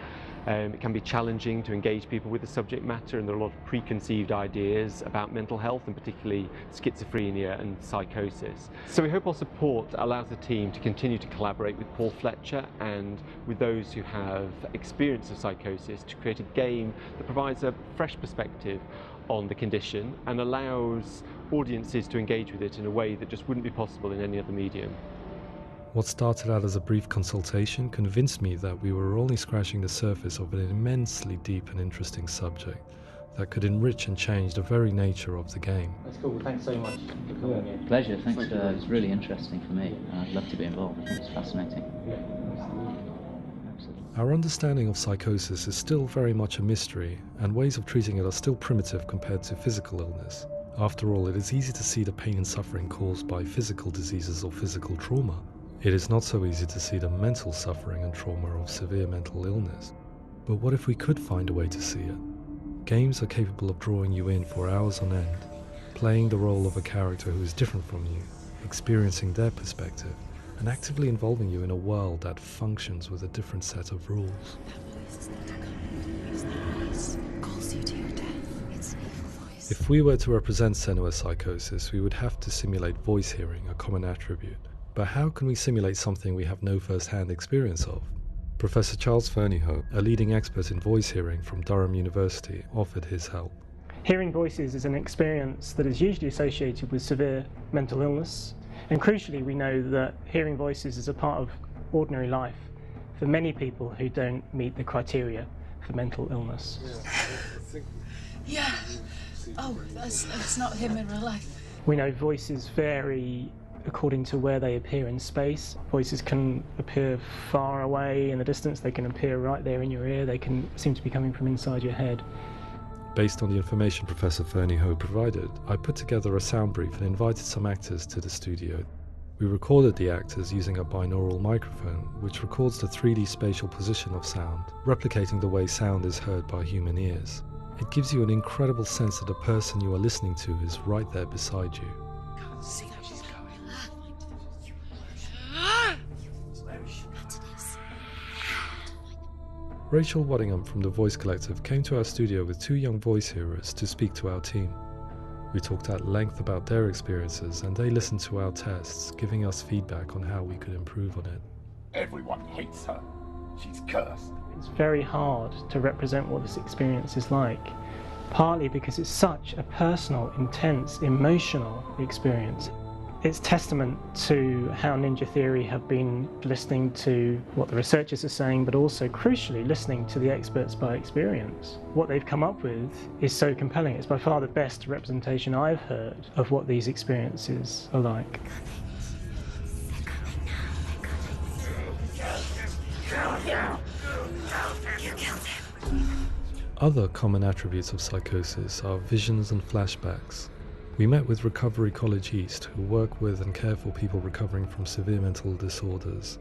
It can be challenging to engage people with the subject matter, and there are a lot of preconceived ideas about mental health, and particularly schizophrenia and psychosis. So we hope our support allows the team to continue to collaborate with Paul Fletcher and with those who have experience of psychosis to create a game that provides a fresh perspective on the condition and allows audiences to engage with it in a way that just wouldn't be possible in any other medium. What started out as a brief consultation convinced me that we were only scratching the surface of an immensely deep and interesting subject that could enrich and change the very nature of the game. That's cool. Thanks so much for coming in. Pleasure. Thanks. It's really interesting for me. I'd love to be involved. I think it's fascinating. Our understanding of psychosis is still very much a mystery, and ways of treating it are still primitive compared to physical illness. After all, it is easy to see the pain and suffering caused by physical diseases or physical trauma. It is not so easy to see the mental suffering and trauma of severe mental illness. But what if we could find a way to see it? Games are capable of drawing you in for hours on end, playing the role of a character who is different from you, experiencing their perspective, and actively involving you in a world that functions with a different set of rules. If we were to represent Senua's psychosis, we would have to simulate voice hearing, a common attribute. But how can we simulate something we have no first-hand experience of? Professor Charles Fernyhough, a leading expert in voice hearing from Durham University, offered his help. Hearing voices is an experience that is usually associated with severe mental illness, and crucially we know that hearing voices is a part of ordinary life for many people who don't meet the criteria for mental illness. Yeah. Oh, that's not him in real life. We know voices vary according to where they appear in space. Voices can appear far away in the distance, they can appear right there in your ear, they can seem to be coming from inside your head. Based on the information Professor Fernyhough provided, I put together a sound brief and invited some actors to the studio. We recorded the actors using a binaural microphone, which records the 3D spatial position of sound, replicating the way sound is heard by human ears. It gives you an incredible sense that the person you are listening to is right there beside you. See how she's going. Rachel Waddingham from the Voice Collective came to our studio with two young voice hearers to speak to our team. We talked at length about their experiences, and they listened to our tests, giving us feedback on how we could improve on it. Everyone hates her. She's cursed. It's very hard to represent what this experience is like, partly because it's such a personal, intense, emotional experience. It's testament to how Ninja Theory have been listening to what the researchers are saying, but also, crucially, listening to the experts by experience. What they've come up with is so compelling. It's by far the best representation I've heard of what these experiences are like. Other common attributes of psychosis are visions and flashbacks. We met with Recovery College East, who work with and care for people recovering from severe mental disorders.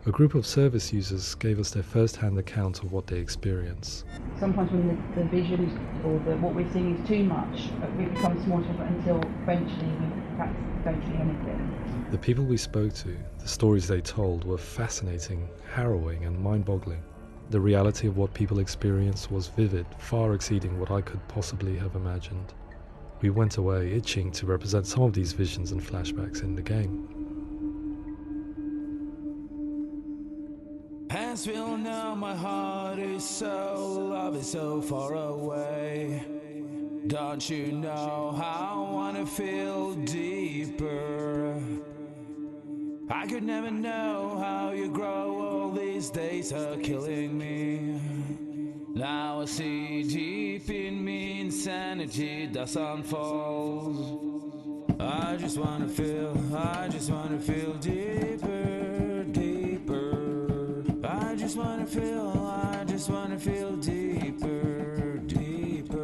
A group of service users gave us their first-hand account of what they experience. Sometimes when the visions or what we're seeing is too much, we become small until eventually we practice don't see anything. The people we spoke to, the stories they told, were fascinating, harrowing and mind-boggling. The reality of what people experienced was vivid, far exceeding what I could possibly have imagined. We went away itching to represent some of these visions and flashbacks in the game. Pansville now, my heart is so, love is so far away. Don't you know how I wanna feel deeper? I could never know how you grow, all these days are killing me. Now I see deep in me insanity does unfold. I just wanna feel deeper, deeper. I just wanna feel deeper, deeper.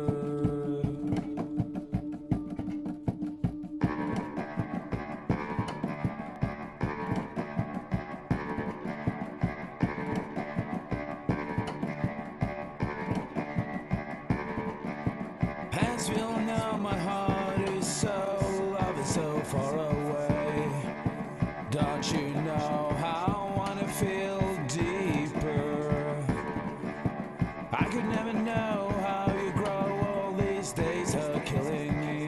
Pansville now, my heart is so, love is so far away. Don't you know how I wanna feel deeper? I could never know how you grow, all these days are killing me.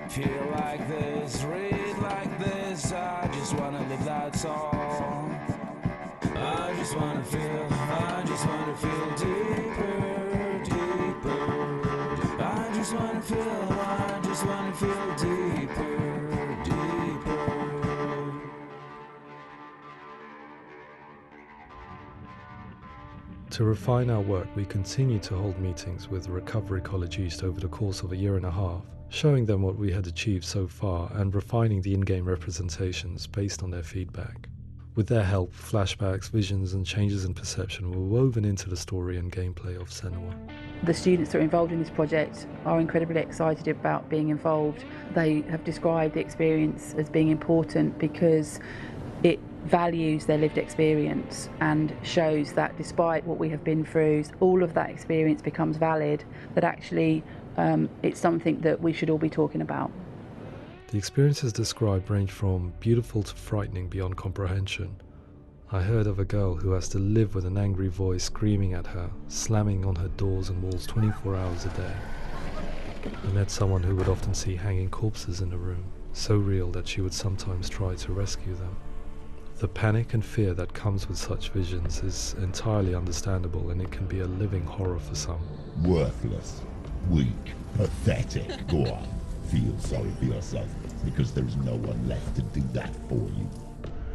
Feel like this, read like this, I just wanna live, that's all. I just wanna feel deeper, deeper. I just wanna feel deeper, deeper. To refine our work, we continue to hold meetings with Recovery College East over the course of a year and a half, showing them what we had achieved so far and refining the in-game representations based on their feedback. With their help, flashbacks, visions and changes in perception were woven into the story and gameplay of Senua. The students that are involved in this project are incredibly excited about being involved. They have described the experience as being important because it values their lived experience and shows that despite what we have been through, all of that experience becomes valid, that actually it's something that we should all be talking about. The experiences described range from beautiful to frightening beyond comprehension. I heard of a girl who has to live with an angry voice screaming at her, slamming on her doors and walls 24 hours a day. I met someone who would often see hanging corpses in a room, so real that she would sometimes try to rescue them. The panic and fear that comes with such visions is entirely understandable, and it can be a living horror for some. Worthless, weak, pathetic. Go on, feel sorry for yourself, because there's no one left to do that for you.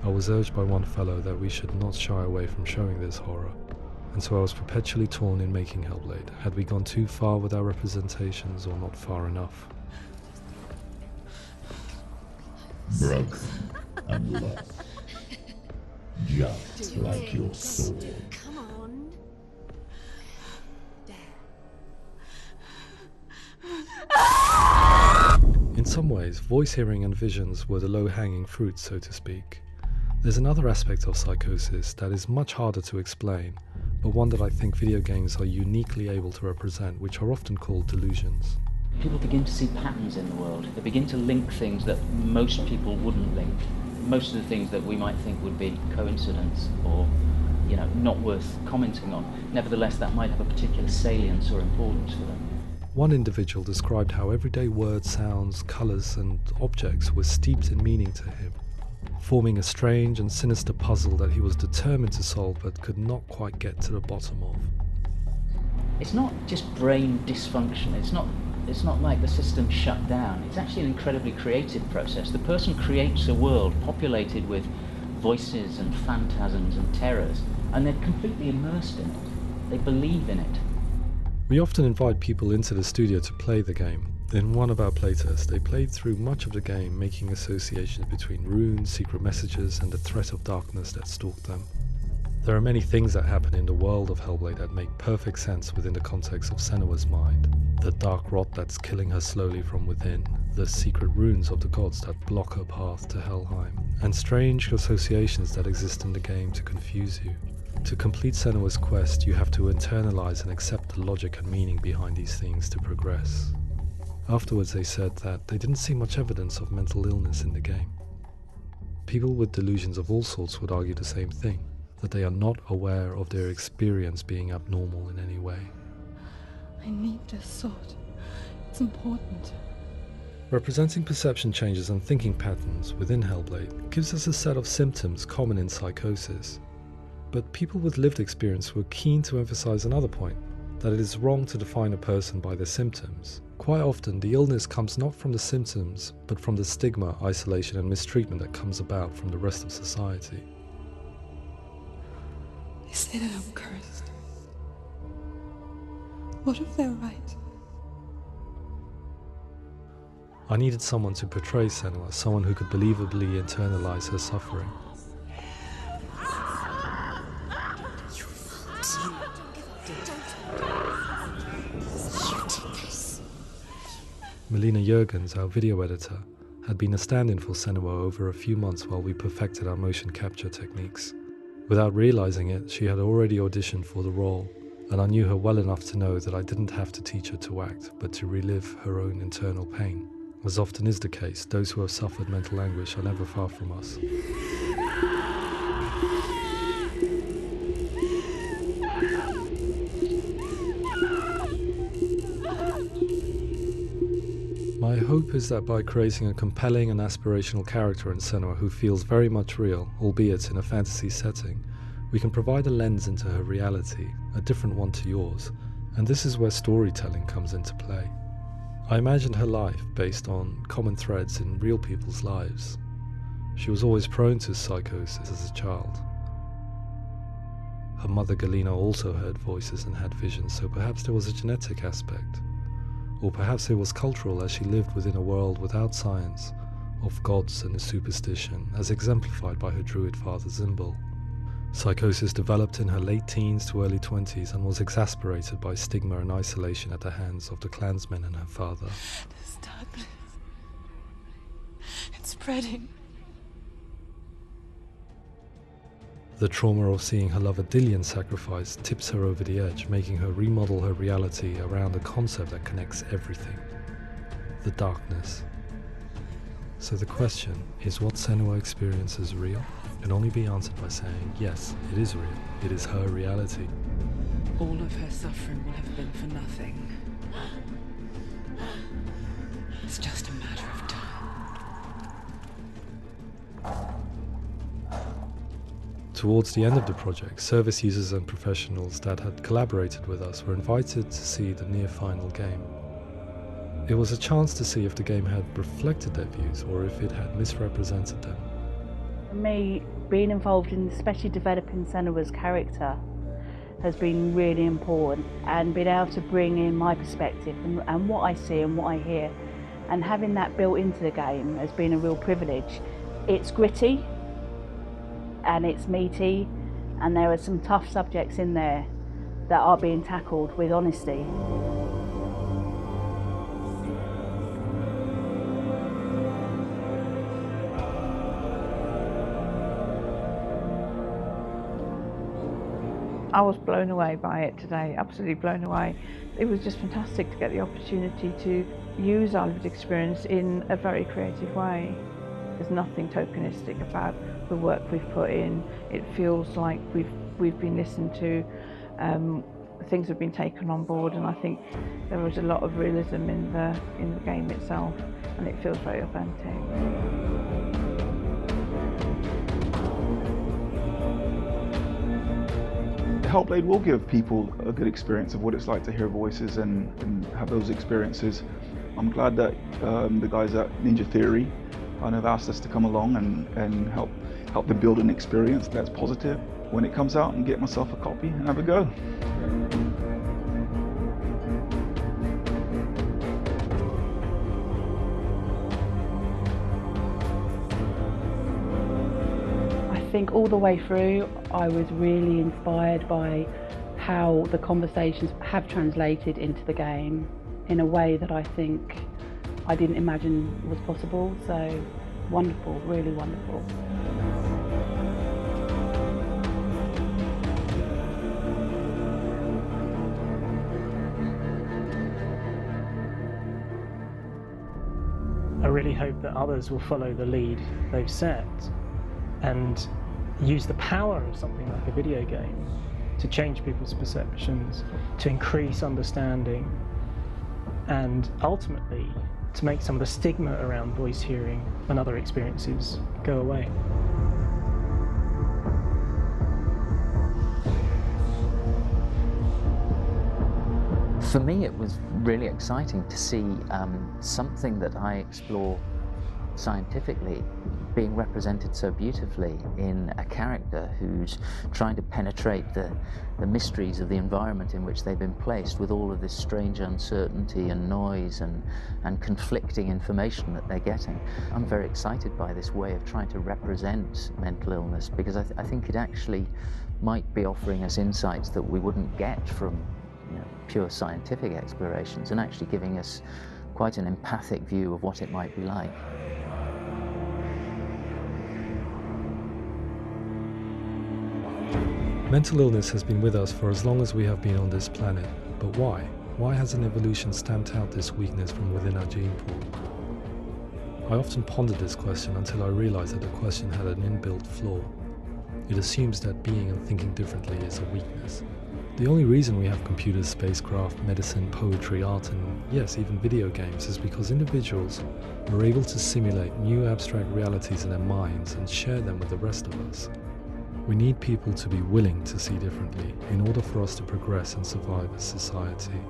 I was urged by one fellow that we should not shy away from showing this horror, and so I was perpetually torn in making Hellblade. Had we gone too far with our representations or not far enough? Broken and lost. Just like your soul. Come on. In some ways, voice hearing and visions were the low-hanging fruit, so to speak. There's another aspect of psychosis that is much harder to explain, but one that I think video games are uniquely able to represent, which are often called delusions. People begin to see patterns in the world. They begin to link things that most people wouldn't link. Most of the things that we might think would be coincidence or, not worth commenting on. Nevertheless, that might have a particular salience or importance for them. One individual described how everyday words, sounds, colours and objects were steeped in meaning to him, forming a strange and sinister puzzle that he was determined to solve but could not quite get to the bottom of. It's not just brain dysfunction. It's not like the system shut down. It's actually an incredibly creative process. The person creates a world populated with voices and phantasms and terrors, and they're completely immersed in it. They believe in it. We often invite people into the studio to play the game. In one of our playtests, they played through much of the game, making associations between runes, secret messages, and the threat of darkness that stalked them. There are many things that happen in the world of Hellblade that make perfect sense within the context of Senua's mind. The dark rot that's killing her slowly from within, the secret runes of the gods that block her path to Helheim, and strange associations that exist in the game to confuse you. To complete Senua's quest, you have to internalize and accept the logic and meaning behind these things to progress. Afterwards, they said that they didn't see much evidence of mental illness in the game. People with delusions of all sorts would argue the same thing, that they are not aware of their experience being abnormal in any way. I need this sword. It's important. Representing perception changes and thinking patterns within Hellblade gives us a set of symptoms common in psychosis. But people with lived experience were keen to emphasize another point, that it is wrong to define a person by their symptoms. Quite often, the illness comes not from the symptoms, but from the stigma, isolation and mistreatment that comes about from the rest of society. They say that I'm cursed. What if they're right? I needed someone to portray Senua, someone who could believably internalize her suffering. Melina Jurgens, our video editor, had been a stand-in for Senua over a few months while we perfected our motion capture techniques. Without realizing it, she had already auditioned for the role, and I knew her well enough to know that I didn't have to teach her to act, but to relive her own internal pain. As often is the case, those who have suffered mental anguish are never far from us. My hope is that by creating a compelling and aspirational character in Senua who feels very much real, albeit in a fantasy setting, we can provide a lens into her reality, a different one to yours, and this is where storytelling comes into play. I imagined her life based on common threads in real people's lives. She was always prone to psychosis as a child. Her mother Galina also heard voices and had visions, so perhaps there was a genetic aspect. Or perhaps it was cultural, as she lived within a world without science, of gods and a superstition, as exemplified by her druid father Zimbal. Psychosis developed in her late teens to early 20s and was exacerbated by stigma and isolation at the hands of the clansmen and her father. This darkness, it's spreading. The trauma of seeing her lover Dillian sacrificed tips her over the edge, making her remodel her reality around a concept that connects everything: the darkness. So the question, is what Senua experiences real? Can only be answered by saying, yes, it is real. It is her reality. All of her suffering will have been for nothing. It's just a matter of time. Towards the end of the project, service users and professionals that had collaborated with us were invited to see the near-final game. It was a chance to see if the game had reflected their views or if it had misrepresented them. For me, being involved in especially developing Senua's character has been really important, and being able to bring in my perspective and what I see and what I hear, and having that built into the game has been a real privilege. It's gritty and it's meaty, and there are some tough subjects in there that are being tackled with honesty. I was blown away by it today, absolutely blown away. It was just fantastic to get the opportunity to use our lived experience in a very creative way. There's nothing tokenistic about the work we've put in. It feels like we've been listened to, things have been taken on board, and I think there was a lot of realism in the game itself, and it feels very authentic. Hellblade will give people a good experience of what it's like to hear voices and have those experiences. I'm glad that the guys at Ninja Theory have asked us to come along and help them build an experience that's positive when it comes out, and get myself a copy and have a go. I think all the way through I was really inspired by how the conversations have translated into the game in a way that I think I didn't imagine was possible. So wonderful, really wonderful. I really hope that others will follow the lead they've set and use the power of something like a video game to change people's perceptions, to increase understanding, and ultimately to make some of the stigma around voice hearing and other experiences go away. For me, it was really exciting to see something that I explore scientifically being represented so beautifully in a character who's trying to penetrate the mysteries of the environment in which they've been placed, with all of this strange uncertainty and noise and conflicting information that they're getting. I'm very excited by this way of trying to represent mental illness, because I think it actually might be offering us insights that we wouldn't get from pure scientific explorations, and actually giving us quite an empathic view of what it might be like. Mental illness has been with us for as long as we have been on this planet, but why? Why hasn't evolution stamped out this weakness from within our gene pool? I often pondered this question until I realized that the question had an inbuilt flaw. It assumes that being and thinking differently is a weakness. The only reason we have computers, spacecraft, medicine, poetry, art, and yes, even video games is because individuals are able to simulate new abstract realities in their minds and share them with the rest of us. We need people to be willing to see differently in order for us to progress and survive as society.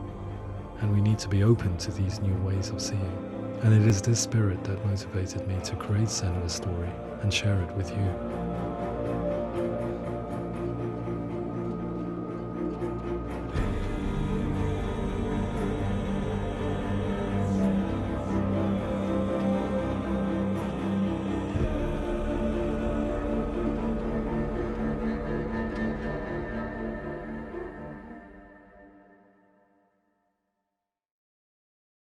And we need to be open to these new ways of seeing. And it is this spirit that motivated me to create Senua's story and share it with you.